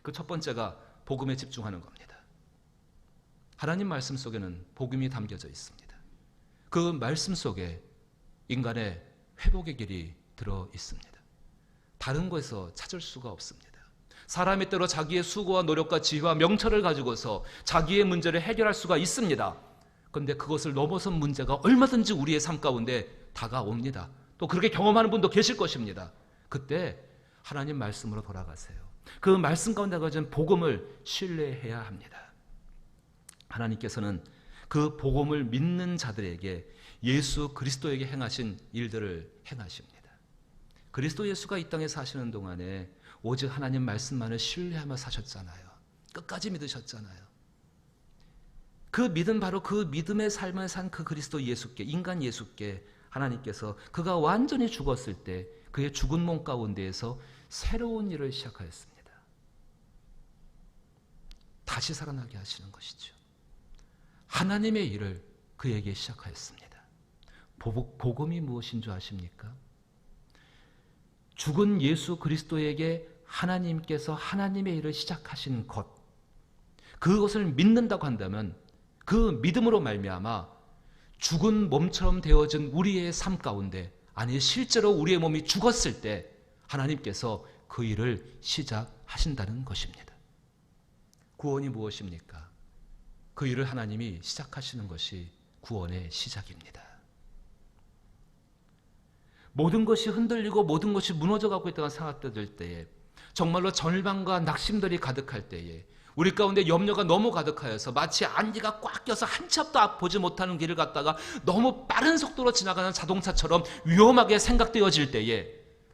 Speaker 1: 그 첫 번째가 복음에 집중하는 겁니다. 하나님 말씀 속에는 복음이 담겨져 있습니다. 그 말씀 속에 인간의 회복의 길이 들어 있습니다. 다른 곳에서 찾을 수가 없습니다. 사람의 때로 자기의 수고와 노력과 지혜와 명철을 가지고서 자기의 문제를 해결할 수가 있습니다. 그런데 그것을 넘어선 문제가 얼마든지 우리의 삶 가운데 다가옵니다. 또 그렇게 경험하는 분도 계실 것입니다. 그때 하나님 말씀으로 돌아가세요. 그 말씀 가운데 가진 복음을 신뢰해야 합니다. 하나님께서는 그 복음을 믿는 자들에게 예수 그리스도에게 행하신 일들을 행하십니다. 그리스도 예수가 이 땅에 사시는 동안에 오직 하나님 말씀만을 신뢰하며 사셨잖아요. 끝까지 믿으셨잖아요. 그 믿음, 바로 그 믿음의 삶을 산 그 그리스도 예수께, 인간 예수께 하나님께서 그가 완전히 죽었을 때 그의 죽은 몸 가운데에서 새로운 일을 시작하였습니다. 다시 살아나게 하시는 것이죠. 하나님의 일을 그에게 시작하였습니다. 복음이 무엇인 줄 아십니까? 죽은 예수 그리스도에게 하나님께서 하나님의 일을 시작하신 것, 그것을 믿는다고 한다면 그 믿음으로 말미암아 죽은 몸처럼 되어진 우리의 삶 가운데, 아니 실제로 우리의 몸이 죽었을 때 하나님께서 그 일을 시작하신다는 것입니다. 구원이 무엇입니까? 그 일을 하나님이 시작하시는 것이 구원의 시작입니다. 모든 것이 흔들리고 모든 것이 무너져가고 있다고 생각될 때에, 정말로 절망과 낙심들이 가득할 때에, 우리 가운데 염려가 너무 가득하여서 마치 안개가 꽉 껴서 한 치 앞도 보지 못하는 길을 갔다가 너무 빠른 속도로 지나가는 자동차처럼 위험하게 생각되어질 때에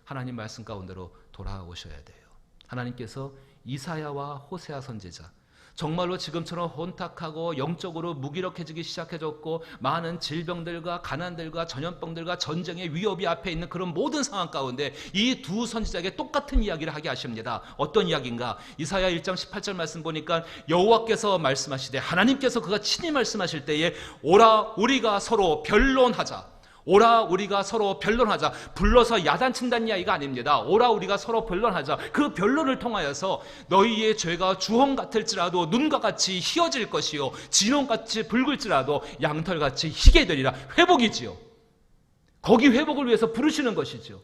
Speaker 1: 하나님 말씀 가운데로 돌아오셔야 돼요. 하나님께서 이사야와 호세아 선지자, 정말로 지금처럼 혼탁하고 영적으로 무기력해지기 시작해졌고 많은 질병들과 가난들과 전염병들과 전쟁의 위협이 앞에 있는 그런 모든 상황 가운데 이 두 선지자에게 똑같은 이야기를 하게 하십니다. 어떤 이야기인가? 이사야 1장 18절 말씀 보니까 여호와께서 말씀하시되, 하나님께서 그가 친히 말씀하실 때에 오라 우리가 서로 변론하자. 오라 우리가 서로 변론하자. 불러서 야단친다는 이야기가 아닙니다. 오라 우리가 서로 변론하자. 그 변론을 통하여서 너희의 죄가 주홍 같을지라도 눈과 같이 희어질 것이요 진홍같이 붉을지라도 양털같이 희게 되리라. 회복이지요. 거기 회복을 위해서 부르시는 것이죠.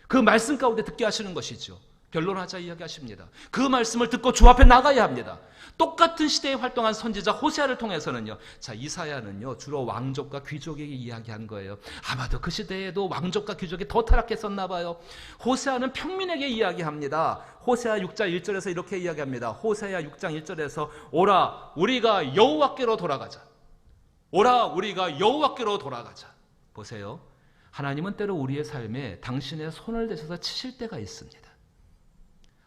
Speaker 1: 그 말씀 가운데 듣게 하시는 것이죠. 변론하자 이야기하십니다. 그 말씀을 듣고 주 앞에 나가야 합니다. 똑같은 시대에 활동한 선지자 호세아를 통해서는요, 자, 이사야는요 주로 왕족과 귀족에게 이야기한 거예요. 아마도 그 시대에도 왕족과 귀족이 더 타락했었나 봐요. 호세아는 평민에게 이야기합니다. 호세아 6장 1절에서 이렇게 이야기합니다. 호세아 6장 1절에서 오라 우리가 여호와께로 돌아가자. 오라 우리가 여호와께로 돌아가자. 보세요. 하나님은 때로 우리의 삶에 당신의 손을 대셔서 치실 때가 있습니다.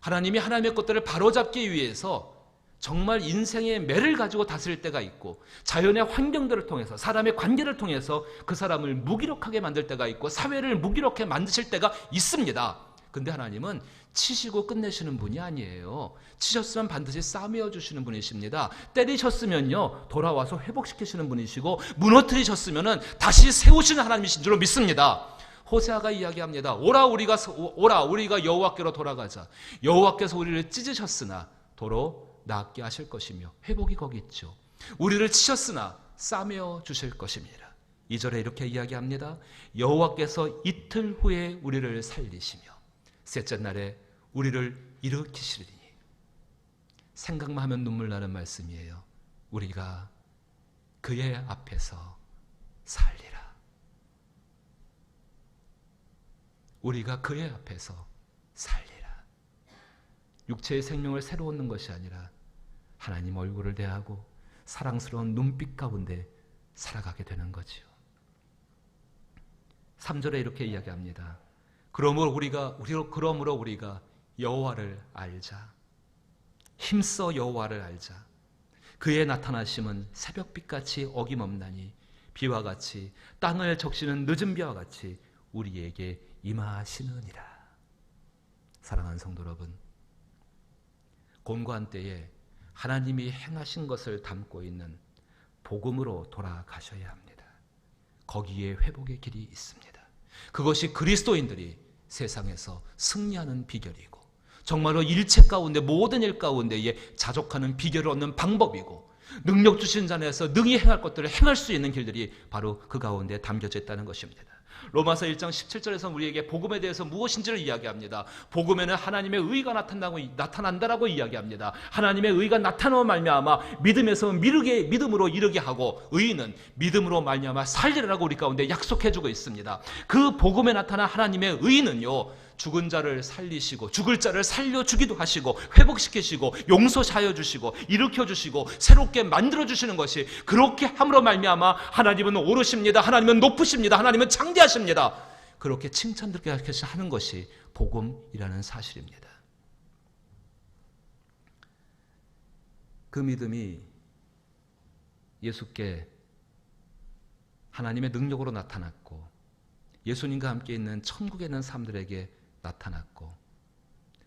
Speaker 1: 하나님이 하나님의 것들을 바로잡기 위해서 정말 인생의 매를 가지고 다스릴 때가 있고, 자연의 환경들을 통해서, 사람의 관계를 통해서 그 사람을 무기력하게 만들 때가 있고, 사회를 무기력하게 만드실 때가 있습니다. 근데 하나님은 치시고 끝내시는 분이 아니에요. 치셨으면 반드시 싸매어 주시는 분이십니다. 때리셨으면요 돌아와서 회복시키시는 분이시고, 무너뜨리셨으면 다시 세우시는 하나님이신 줄로 믿습니다. 호세아가 이야기합니다. 오라 우리가 여호와께로 돌아가자. 여호와께서 우리를 찢으셨으나 도로 낫게 하실 것이며, 회복이 거기 있죠. 우리를 치셨으나 싸매어 주실 것입니다. 2절에 이렇게 이야기합니다. 여호와께서 이틀 후에 우리를 살리시며 셋째 날에 우리를 일으키시리니. 생각만 하면 눈물 나는 말씀이에요. 우리가 그의 앞에서 살리라. 우리가 그의 앞에서 살리라. 육체의 생명을 새로 얻는 것이 아니라 하나님 얼굴을 대하고 사랑스러운 눈빛 가운데 살아가게 되는 거지요. 3절에 이렇게 이야기합니다. 그러므로 우리가 여호와를 알자. 힘써 여호와를 알자. 그의 나타나심은 새벽빛같이 어김없나니 비와 같이 땅을 적시는 늦은 비와 같이 우리에게 임하시느니라. 사랑하는 성도 여러분, 곤고한 때에 하나님이 행하신 것을 담고 있는 복음으로 돌아가셔야 합니다. 거기에 회복의 길이 있습니다. 그것이 그리스도인들이 세상에서 승리하는 비결이고, 정말로 일체 가운데 모든 일 가운데에 자족하는 비결을 얻는 방법이고, 능력 주신 자에서 능히 행할 것들을 행할 수 있는 길들이 바로 그 가운데 담겨져 있다는 것입니다. 로마서 1장 17절에서 우리에게 복음에 대해서 무엇인지를 이야기합니다. 복음에는 하나님의 의가 나타난다라고 이야기합니다. 하나님의 의가 나타나고 말미암아 믿음에서 믿음으로 이르게 하고, 의인은 믿음으로 말미암아 살리라고 우리 가운데 약속해주고 있습니다. 그 복음에 나타난 하나님의 의는요, 죽은 자를 살리시고 죽을 자를 살려주기도 하시고 회복시키시고 용서하여 주시고 일으켜 주시고 새롭게 만들어 주시는 것이, 그렇게 함으로 말미암아 하나님은 오르십니다. 하나님은 높으십니다. 하나님은 창대하십니다. 그렇게 칭찬받게 하는 것이 복음이라는 사실입니다. 그 믿음이 예수께 하나님의 능력으로 나타났고, 예수님과 함께 있는 천국에 있는 사람들에게 나타났고,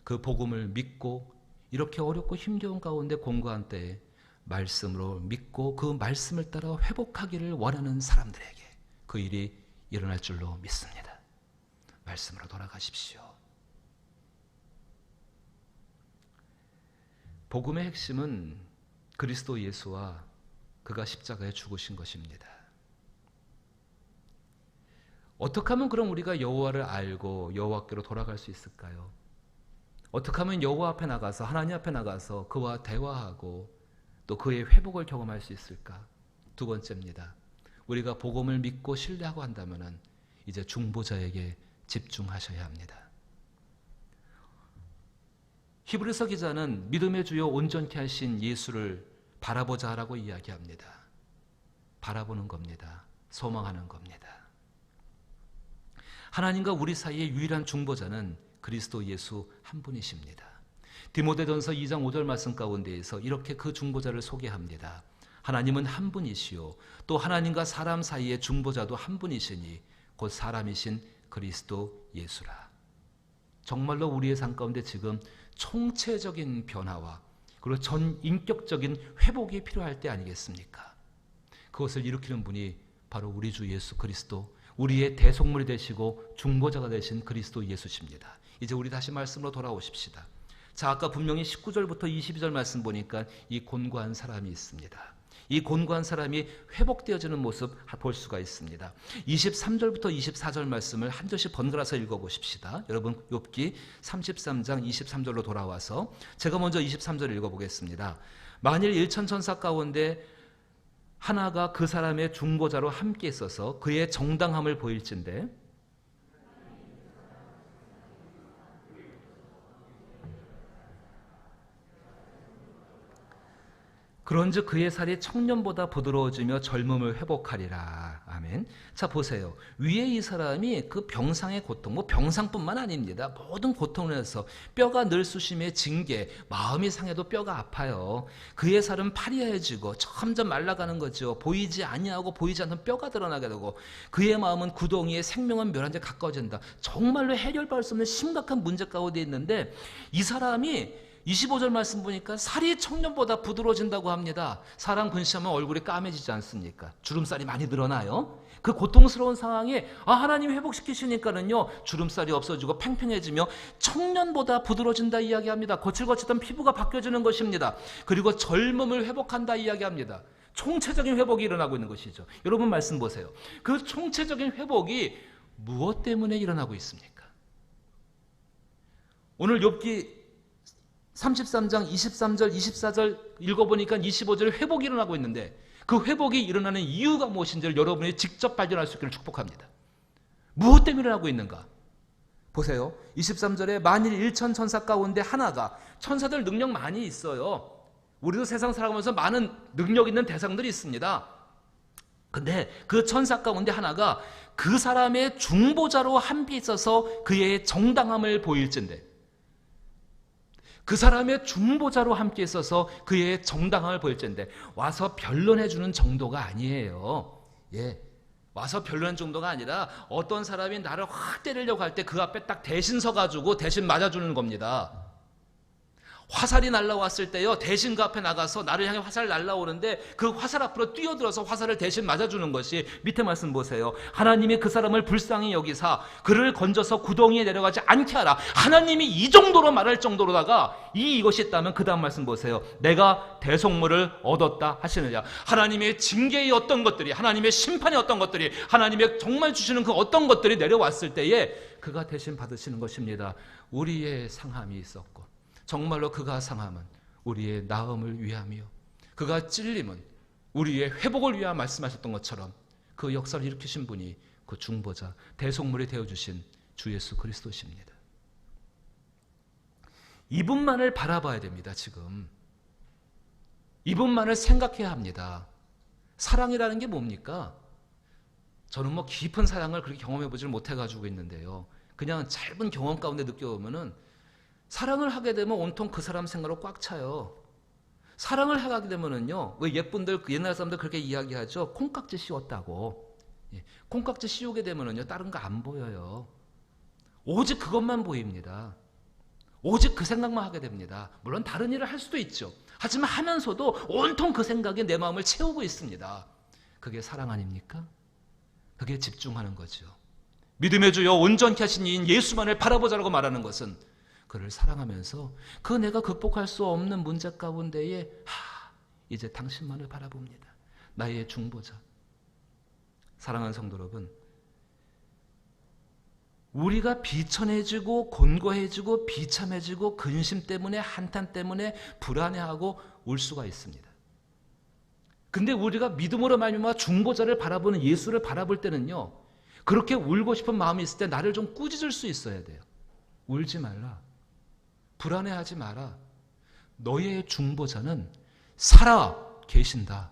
Speaker 1: 그 복음을 믿고 이렇게 어렵고 힘겨운 가운데 공고한 때에 말씀으로 믿고 그 말씀을 따라 회복하기를 원하는 사람들에게 그 일이 일어날 줄로 믿습니다. 말씀으로 돌아가십시오. 복음의 핵심은 그리스도 예수와 그가 십자가에 죽으신 것입니다. 어떻게 하면 그럼 우리가 여호와를 알고 여호와께로 돌아갈 수 있을까요? 어떻게 하면 여호와 앞에 나가서, 하나님 앞에 나가서 그와 대화하고 또 그의 회복을 경험할 수 있을까? 두 번째입니다. 우리가 복음을 믿고 신뢰하고 한다면 이제 중보자에게 집중하셔야 합니다. 히브리서 기자는 믿음의 주요 온전케 하신 예수를 바라보자 라고 이야기합니다. 바라보는 겁니다. 소망하는 겁니다. 하나님과 우리 사이의 유일한 중보자는 그리스도 예수 한 분이십니다. 디모데전서 2장 5절 말씀 가운데에서 이렇게 그 중보자를 소개합니다. 하나님은 한 분이시요 또 하나님과 사람 사이의 중보자도 한 분이시니 곧 사람이신 그리스도 예수라. 정말로 우리의 삶 가운데 지금 총체적인 변화와 그리고 전인격적인 회복이 필요할 때 아니겠습니까? 그것을 일으키는 분이 바로 우리 주 예수 그리스도, 우리의 대속물이 되시고 중보자가 되신 그리스도 예수십니다. 이제 우리 다시 말씀으로 돌아오십시다. 자, 아까 분명히 19절부터 22절 말씀 보니까 이 곤고한 사람이 있습니다. 이 곤고한 사람이 회복되어지는 모습 볼 수가 있습니다. 23절부터 24절 말씀을 한 절씩 번갈아서 읽어보십시다. 여러분 욥기 33장 23절로 돌아와서 제가 먼저 23절 읽어보겠습니다. 만일 일천천사 가운데 하나가 그 사람의 중보자로 함께 있어서 그의 정당함을 보일진대 그런즉 그의 살이 청년보다 부드러워지며 젊음을 회복하리라. 아멘. 자, 보세요. 위에 이 사람이 그 병상의 고통, 뭐 병상뿐만 아닙니다. 모든 고통을 해서 뼈가 늘 쑤심에 징계, 마음이 상해도 뼈가 아파요. 그의 살은 파리해지고 점점 말라가는 거죠. 보이지 아니하고 보이지 않는 뼈가 드러나게 되고, 그의 마음은 구덩이에, 생명은 멸한 데 가까워진다. 정말로 해결할 수 없는 심각한 문제 가운데 있는데, 이 사람이 25절 말씀 보니까 살이 청년보다 부드러워진다고 합니다. 사람 근시하면 얼굴이 까매지지 않습니까? 주름살이 많이 늘어나요. 그 고통스러운 상황에 하나님이 회복시키시니까는요, 주름살이 없어지고 팽팽해지며 청년보다 부드러워진다 이야기합니다. 거칠거칠던 피부가 바뀌어지는 것입니다. 그리고 젊음을 회복한다 이야기합니다. 총체적인 회복이 일어나고 있는 것이죠. 여러분 말씀 보세요. 그 총체적인 회복이 무엇 때문에 일어나고 있습니까? 오늘 욥기 33장 23절 24절 읽어보니까 25절에 회복이 일어나고 있는데, 그 회복이 일어나는 이유가 무엇인지를 여러분이 직접 발견할 수 있기를 축복합니다. 무엇 때문에 일어나고 있는가? 보세요. 23절에 만일 1천 천사 가운데 하나가, 천사들 능력 많이 있어요. 우리도 세상 살아가면서 많은 능력 있는 대상들이 있습니다. 근데 그 천사 가운데 하나가 그 사람의 중보자로 함께 있어서 그의 정당함을 보일진대, 그 사람의 중보자로 함께 있어서 그의 정당함을 보일진데, 와서 변론해 주는 정도가 아니에요. 예, 와서 변론하는 정도가 아니라 어떤 사람이 나를 확 때리려고 할 때 그 앞에 딱 대신 서가지고 대신 맞아주는 겁니다. 화살이 날라왔을 때요, 대신 그 앞에 나가서 나를 향해 화살 날라오는데 그 화살 앞으로 뛰어들어서 화살을 대신 맞아주는 것이, 밑에 말씀 보세요. 하나님이 그 사람을 불쌍히 여기사 그를 건져서 구덩이에 내려가지 않게 하라. 하나님이 이 정도로 말할 정도로다가 이것이 있다면 그 다음 말씀 보세요. 내가 대속물을 얻었다 하시느냐. 하나님의 징계의 어떤 것들이, 하나님의 심판의 어떤 것들이, 하나님의 정말 주시는 그 어떤 것들이 내려왔을 때에 그가 대신 받으시는 것입니다. 우리의 상함이 있었고, 정말로 그가 상함은 우리의 나음을 위함이요, 그가 찔림은 우리의 회복을 위하여 말씀하셨던 것처럼 그 역사를 일으키신 분이 그 중보자, 대속물이 되어주신 주 예수 그리스도십니다. 이분만을 바라봐야 됩니다. 지금 이분만을 생각해야 합니다. 사랑이라는 게 뭡니까? 저는 뭐 깊은 사랑을 그렇게 경험해보질 못해가지고 있는데요, 그냥 짧은 경험 가운데 느껴보면은, 사랑을 하게 되면 온통 그 사람 생각으로 꽉 차요. 사랑을 하게 되면은요, 왜 옛분들, 옛날 사람들 그렇게 이야기하죠. 콩깍지 씌웠다고. 콩깍지 씌우게 되면은요, 다른 거 안 보여요. 오직 그것만 보입니다. 오직 그 생각만 하게 됩니다. 물론 다른 일을 할 수도 있죠. 하지만 하면서도 온통 그 생각에 내 마음을 채우고 있습니다. 그게 사랑 아닙니까? 그게 집중하는 거죠. 믿음의 주여 온전케 하신 이인 예수만을 바라보자라고 말하는 것은, 그를 사랑하면서 그 내가 극복할 수 없는 문제 가운데에 이제 당신만을 바라봅니다. 나의 중보자. 사랑하는 성도 여러분, 우리가 비천해지고 곤고해지고 비참해지고 근심 때문에, 한탄 때문에 불안해하고 울 수가 있습니다. 근데 우리가 믿음으로 말미암아 중보자를 바라보는 예수를 바라볼 때는요, 그렇게 울고 싶은 마음이 있을 때 나를 좀 꾸짖을 수 있어야 돼요. 울지 말라, 불안해하지 마라, 너의 중보자는 살아 계신다.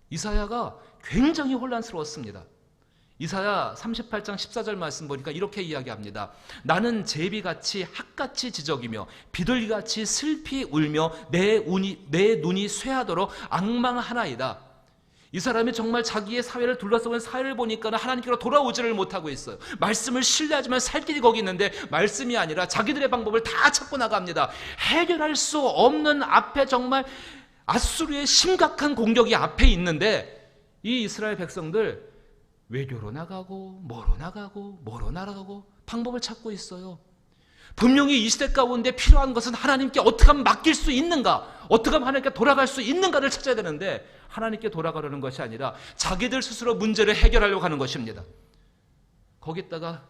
Speaker 1: 이사야가 굉장히 혼란스러웠습니다. 이사야 38장 14절 말씀 보니까 이렇게 이야기합니다. 나는 제비같이 학같이 지적이며 비둘기같이 슬피 울며 내 눈이 쇠하도록 앙망하나이다. 이 사람이 정말 자기의 사회를 둘러싸고 사회를 보니까 하나님께로 돌아오지를 못하고 있어요. 말씀을 신뢰하지만 살 길이 거기 있는데 말씀이 아니라 자기들의 방법을 다 찾고 나갑니다. 해결할 수 없는 앞에 정말 아수르의 심각한 공격이 앞에 있는데, 이 이스라엘 백성들 외교로 나가고 뭐로 나가고 방법을 찾고 있어요. 분명히 이 시대 가운데 필요한 것은 하나님께 어떻게 하면 맡길 수 있는가, 어떻게 하면 하나님께 돌아갈 수 있는가를 찾아야 되는데, 하나님께 돌아가려는 것이 아니라 자기들 스스로 문제를 해결하려고 하는 것입니다. 거기다가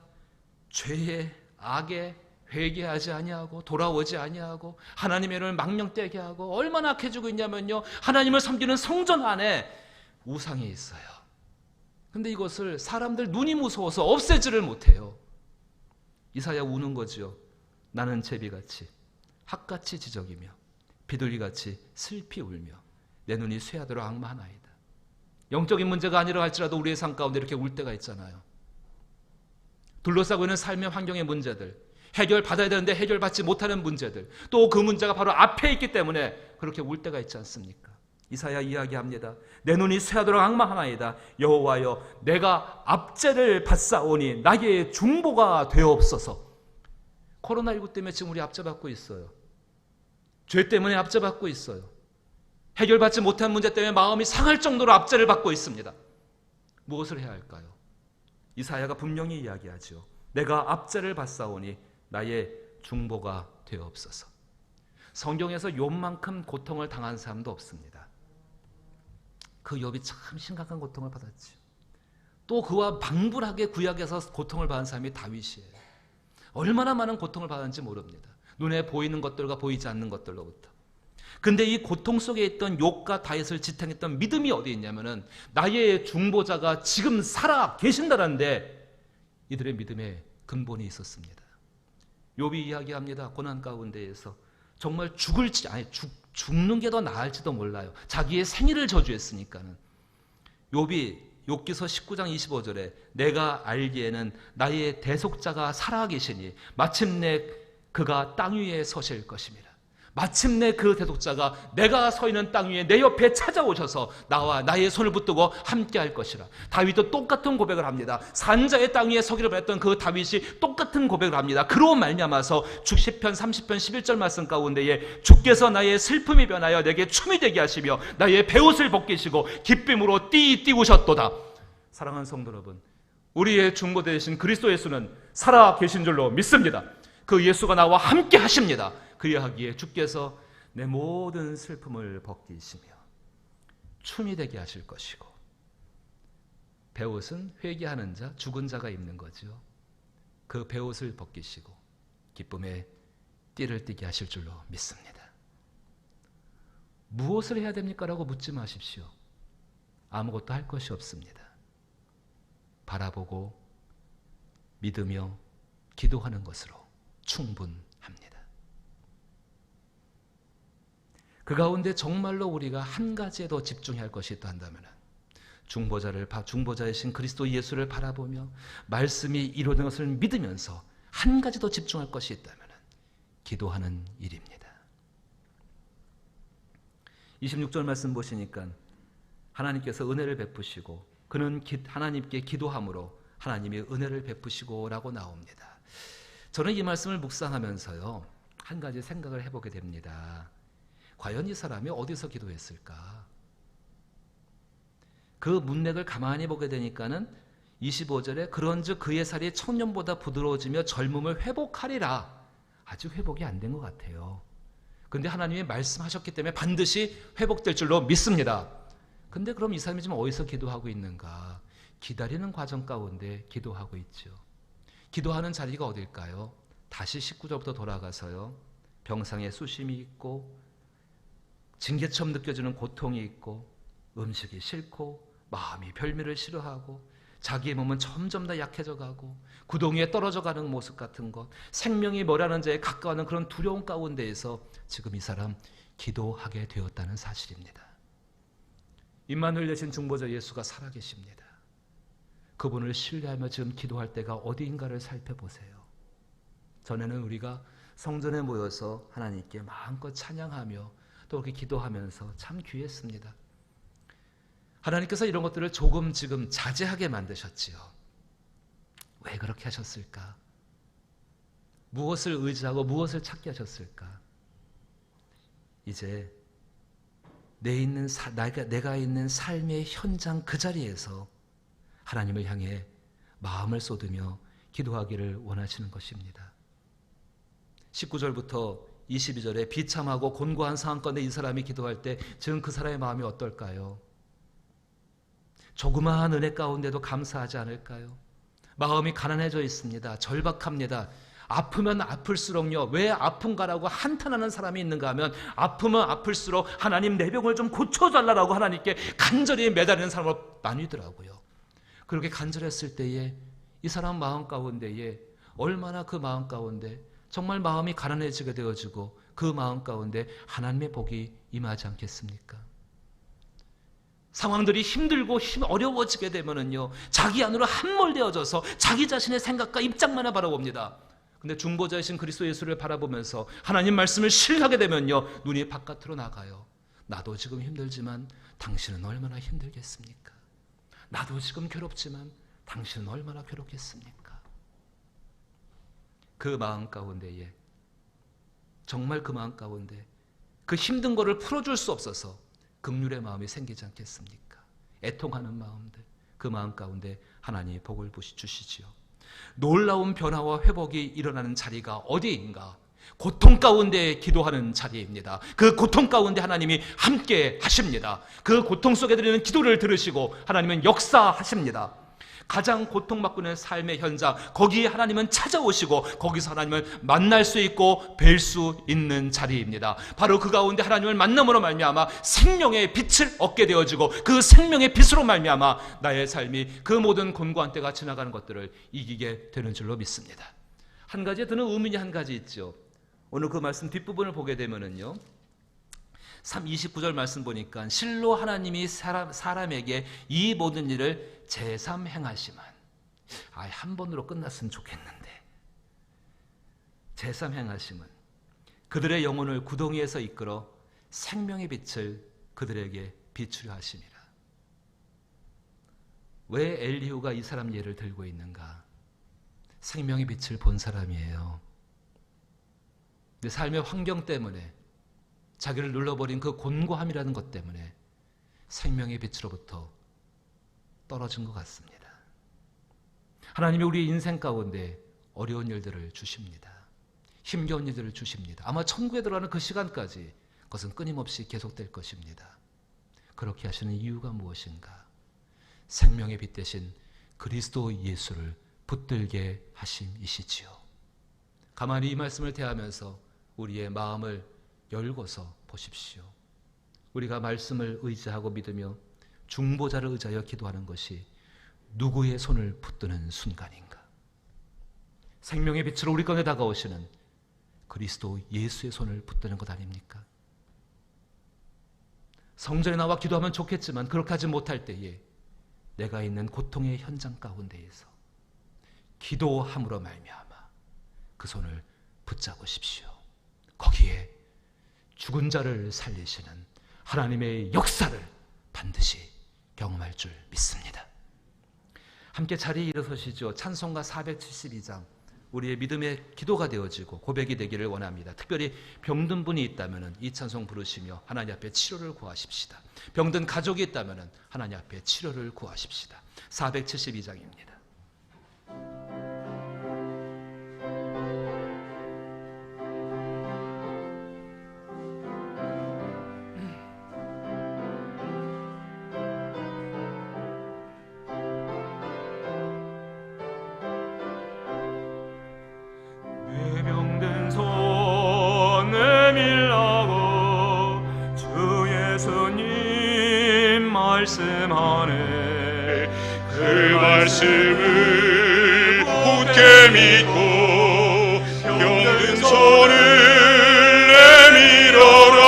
Speaker 1: 죄에 악에 회개하지 아니하고 돌아오지 아니하고 하나님의 이름을 망령되게 하고, 얼마나 악해지고 있냐면요, 하나님을 섬기는 성전 안에 우상이 있어요. 근데 이것을 사람들 눈이 무서워서 없애지를 못해요. 이사야 우는 거죠. 나는 제비같이 학같이 지적이며 비둘기같이 슬피 울며 내 눈이 쇠하도록 앙마하나이다. 영적인 문제가 아니라 할지라도 우리의 삶 가운데 이렇게 울 때가 있잖아요. 둘러싸고 있는 삶의 환경의 문제들, 해결받아야 되는데 해결받지 못하는 문제들, 또 그 문제가 바로 앞에 있기 때문에 그렇게 울 때가 있지 않습니까? 이사야 이야기합니다. 내 눈이 쇠하도록 앙마하나이다. 여호와여, 내가 압제를 받사오니 나의 중보가 되옵소서. 코로나19 때문에 지금 우리 압제받고 있어요. 죄 때문에 압제받고 있어요. 해결받지 못한 문제 때문에 마음이 상할 정도로 압제를 받고 있습니다. 무엇을 해야 할까요? 이사야가 분명히 이야기하죠. 내가 압제를 받사오니 나의 중보가 되옵소서. 성경에서 욥만큼 고통을 당한 사람도 없습니다. 그 욥이 참 심각한 고통을 받았죠. 또 그와 방불하게 구약에서 고통을 받은 사람이 다윗이에요. 얼마나 많은 고통을 받았는지 모릅니다. 눈에 보이는 것들과 보이지 않는 것들로부터. 근데 이 고통 속에 있던 욥과 다윗을 지탱했던 믿음이 어디 있냐면은 나의 중보자가 지금 살아 계신다는데 이들의 믿음에 근본이 있었습니다. 욥이 이야기합니다. 고난 가운데에서 정말 죽는 게 더 나을지도 몰라요. 자기의 생일을 저주했으니까는. 욥이 욥기서 19장 25절에 내가 알기에는 나의 대속자가 살아계시니 마침내 그가 땅 위에 서실 것입니다. 마침내 그 대속자가 내가 서 있는 땅 위에 내 옆에 찾아오셔서 나와 나의 손을 붙들고 함께 할 것이라. 다윗도 똑같은 고백을 합니다. 산자의 땅 위에 서기를 바랬던 그 다윗이 똑같은 고백을 합니다. 그로 말미암아서 60편 30편 11절 말씀 가운데에 주께서 나의 슬픔이 변하여 내게 춤이 되게 하시며 나의 베옷을 벗기시고 기쁨으로 띠우셨도다. 사랑하는 성도 여러분, 우리의 중보 되신 그리스도 예수는 살아 계신 줄로 믿습니다. 그 예수가 나와 함께 하십니다. 그리하기에 주께서 내 모든 슬픔을 벗기시며 춤이 되게 하실 것이고, 베옷은 회개하는 자, 죽은 자가 입는 거죠. 그 베옷을 벗기시고 기쁨에 띠를 띠게 하실 줄로 믿습니다. 무엇을 해야 됩니까? 라고 묻지 마십시오. 아무것도 할 것이 없습니다. 바라보고 믿으며 기도하는 것으로 충분합니다. 그 가운데 정말로 우리가 한 가지에 더 집중해야 할 것이 있다 한다면 중보자이신 그리스도 예수를 바라보며 말씀이 이루어진 것을 믿으면서 한 가지 더 집중할 것이 있다면 기도하는 일입니다. 26절 말씀 보시니까 하나님께서 은혜를 베푸시고 그는 하나님께 기도함으로 하나님이 은혜를 베푸시고 라고 나옵니다. 저는 이 말씀을 묵상하면서요, 한 가지 생각을 해보게 됩니다. 과연 이 사람이 어디서 기도했을까? 그 문맥을 가만히 보게 되니까는 25절에 그런즉 그의 살이 청년보다 부드러워지며 젊음을 회복하리라. 아직 회복이 안 된 것 같아요. 근데 하나님이 말씀하셨기 때문에 반드시 회복될 줄로 믿습니다. 근데 그럼 이 사람이 지금 어디서 기도하고 있는가? 기다리는 과정 가운데 기도하고 있죠. 기도하는 자리가 어딜까요? 다시 19절부터 돌아가서요, 병상에 수심이 있고 징계처럼 느껴지는 고통이 있고 음식이 싫고 마음이 별미를 싫어하고 자기의 몸은 점점 더 약해져 가고 구덩이에 떨어져 가는 모습 같은 것, 생명이 뭐라는 자에 가까워하는 그런 두려움 가운데에서 지금 이 사람 기도하게 되었다는 사실입니다. 임마누엘 되신 중보자 예수가 살아계십니다. 그분을 신뢰하며 지금 기도할 때가 어디인가를 살펴보세요. 전에는 우리가 성전에 모여서 하나님께 마음껏 찬양하며 또 이렇게 기도하면서 참 귀했습니다. 하나님께서 이런 것들을 조금 지금 자제하게 만드셨지요. 왜 그렇게 하셨을까? 무엇을 의지하고 무엇을 찾게 하셨을까? 이제 내가 있는 삶의 현장 그 자리에서 하나님을 향해 마음을 쏟으며 기도하기를 원하시는 것입니다. 19절부터 22절에 비참하고 곤고한 상황 가운데 이 사람이 기도할 때 지금 그 사람의 마음이 어떨까요? 조그마한 은혜 가운데도 감사하지 않을까요? 마음이 가난해져 있습니다. 절박합니다. 아프면 아플수록요, 왜 아픈가라고 한탄하는 사람이 있는가 하면 아프면 아플수록 하나님 내 병을 좀 고쳐달라고 하나님께 간절히 매달리는 사람으로 나뉘더라고요. 그렇게 간절했을 때에 이 사람 마음 가운데에 얼마나 그 마음 가운데 정말 마음이 가난해지게 되어지고 그 마음 가운데 하나님의 복이 임하지 않겠습니까? 상황들이 힘들고 어려워지게 되면은요, 자기 안으로 함몰되어져서 자기 자신의 생각과 입장만을 바라봅니다. 근데 중보자이신 그리스도 예수를 바라보면서 하나님 말씀을 신뢰하게 되면요, 눈이 바깥으로 나가요. 나도 지금 힘들지만 당신은 얼마나 힘들겠습니까? 나도 지금 괴롭지만 당신은 얼마나 괴롭겠습니까? 그 마음 가운데에, 정말 그 마음 가운데 그 힘든 거를 풀어줄 수 없어서 긍휼의 마음이 생기지 않겠습니까? 애통하는 마음들, 그 마음 가운데 하나님이 복을 주시지요. 놀라운 변화와 회복이 일어나는 자리가 어디인가? 고통 가운데 기도하는 자리입니다. 그 고통 가운데 하나님이 함께 하십니다. 그 고통 속에 드리는 기도를 들으시고 하나님은 역사하십니다. 가장 고통받고 있는 삶의 현장, 거기에 하나님은 찾아오시고 거기서 하나님을 만날 수 있고 뵐 수 있는 자리입니다. 바로 그 가운데 하나님을 만남으로 말미암아 생명의 빛을 얻게 되어지고 그 생명의 빛으로 말미암아 나의 삶이 그 모든 곤고한 때가 지나가는 것들을 이기게 되는 줄로 믿습니다. 한 가지에 드는 의문이 한 가지 있죠. 오늘 그 말씀 뒷부분을 보게 되면은요, 29절 말씀 보니까 실로 하나님이 사람에게 이 모든 일을 제삼 행하시만, 한 번으로 끝났으면 좋겠는데, 제삼 행하시면 그들의 영혼을 구덩이에서 이끌어 생명의 빛을 그들에게 비추려 하심이라. 왜 엘리후가 이 사람 예를 들고 있는가? 생명의 빛을 본 사람이에요. 내 삶의 환경 때문에, 자기를 눌러버린 그 곤고함이라는 것 때문에 생명의 빛으로부터 떨어진 것 같습니다. 하나님이 우리 인생 가운데 어려운 일들을 주십니다. 힘겨운 일들을 주십니다. 아마 천국에 들어가는 그 시간까지 그것은 끊임없이 계속될 것입니다. 그렇게 하시는 이유가 무엇인가? 생명의 빛 대신 그리스도 예수를 붙들게 하심이시지요. 가만히 이 말씀을 대하면서 우리의 마음을 열고서 보십시오. 우리가 말씀을 의지하고 믿으며 중보자를 의지하여 기도하는 것이 누구의 손을 붙드는 순간인가? 생명의 빛으로 우리 가운데 다가오시는 그리스도 예수의 손을 붙드는 것 아닙니까? 성전에 나와 기도하면 좋겠지만 그렇게 하지 못할 때에 내가 있는 고통의 현장 가운데에서 기도함으로 말미암아 그 손을 붙잡으십시오. 거기에 죽은 자를 살리시는 하나님의 역사를 반드시 경험할 줄 믿습니다. 함께 자리에 일어서시죠. 찬송가 472장, 우리의 믿음의 기도가 되어지고 고백이 되기를 원합니다. 특별히 병든 분이 있다면 이 찬송 부르시며 하나님 앞에 치료를 구하십시다. 병든 가족이 있다면 하나님 앞에 치료를 구하십시다. 472장입니다.
Speaker 2: 말씀하네. 그 말씀을 굳게 믿고 병든 손을 내밀어라.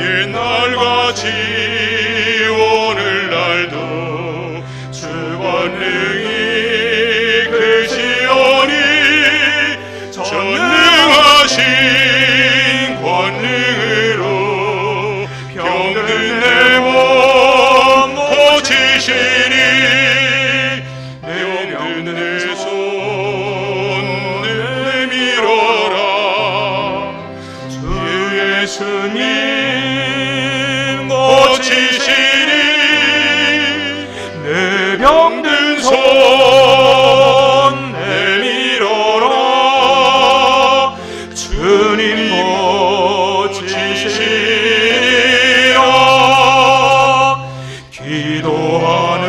Speaker 2: 옛날같이 오늘날도 주 권능이 계시오니 전능하신 권능으로 병든 내 몸 고치시니 병든 내 손 내밀어라. 주 예수님 고치시니 내 병든 손 내밀어라. 주님 고치시라. 기도하는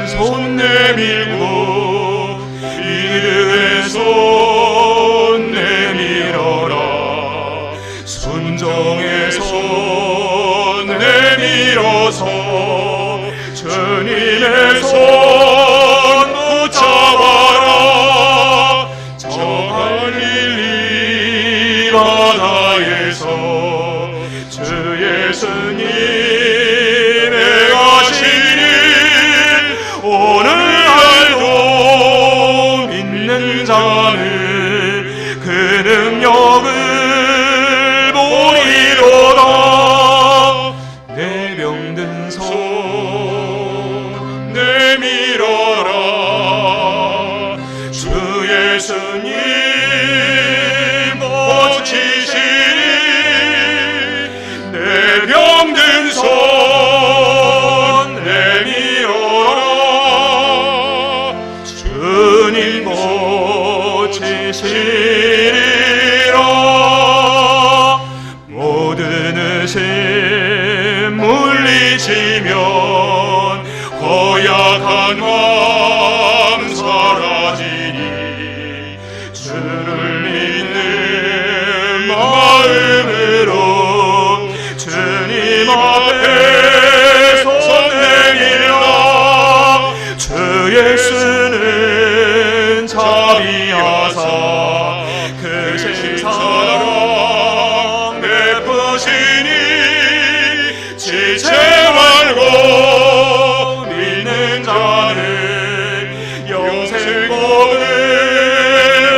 Speaker 2: 손 내밀고 믿음의 손 내밀어라. 순종의 손 내밀어서 주님의 손 붙잡아라. 정할 일 명든 손 내밀어라. 주님 고치시리라. 모든 의심 물리치면 허약한 마음 사라지니 주를 믿는 마음으로 주님 앞에 손 내밀라. 주 예수는 자비하사 크신 사랑 베푸시니 지체 말고 믿는 자는 영생 복을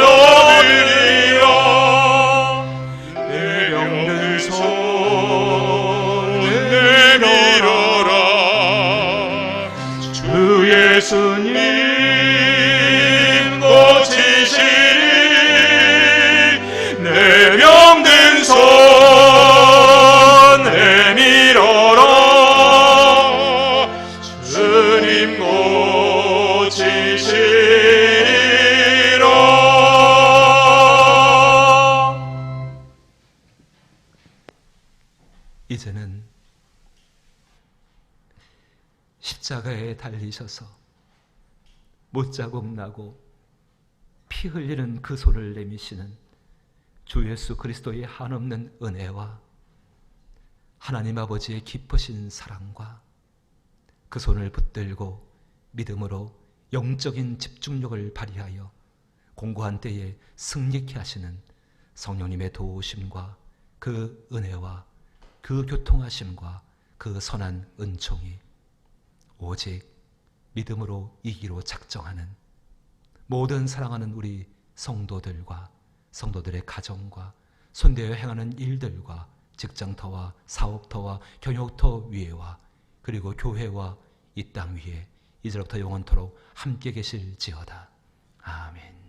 Speaker 2: 얻으리라. 내 병든 손 내밀어라. 주 예수님 고치시리. 내 병든 손 내밀어라. 주님 고치시리라.
Speaker 1: 이제는 십자가에 달리셔서 못자국 나고 피 흘리는 그 손을 내미시는 주 예수 그리스도의 한없는 은혜와 하나님 아버지의 깊으신 사랑과 그 손을 붙들고 믿음으로 영적인 집중력을 발휘하여 공고한 때에 승리케 하시는 성령님의 도우심과 그 은혜와 그 교통하심과 그 선한 은총이 오직 믿음으로 이기로 작정하는 모든 사랑하는 우리 성도들과 성도들의 가정과 손대어 행하는 일들과 직장터와 사업터와 경영터 위에와 그리고 교회와 이 땅 위에 이제로부터 영원토록 함께 계실지어다. 아멘.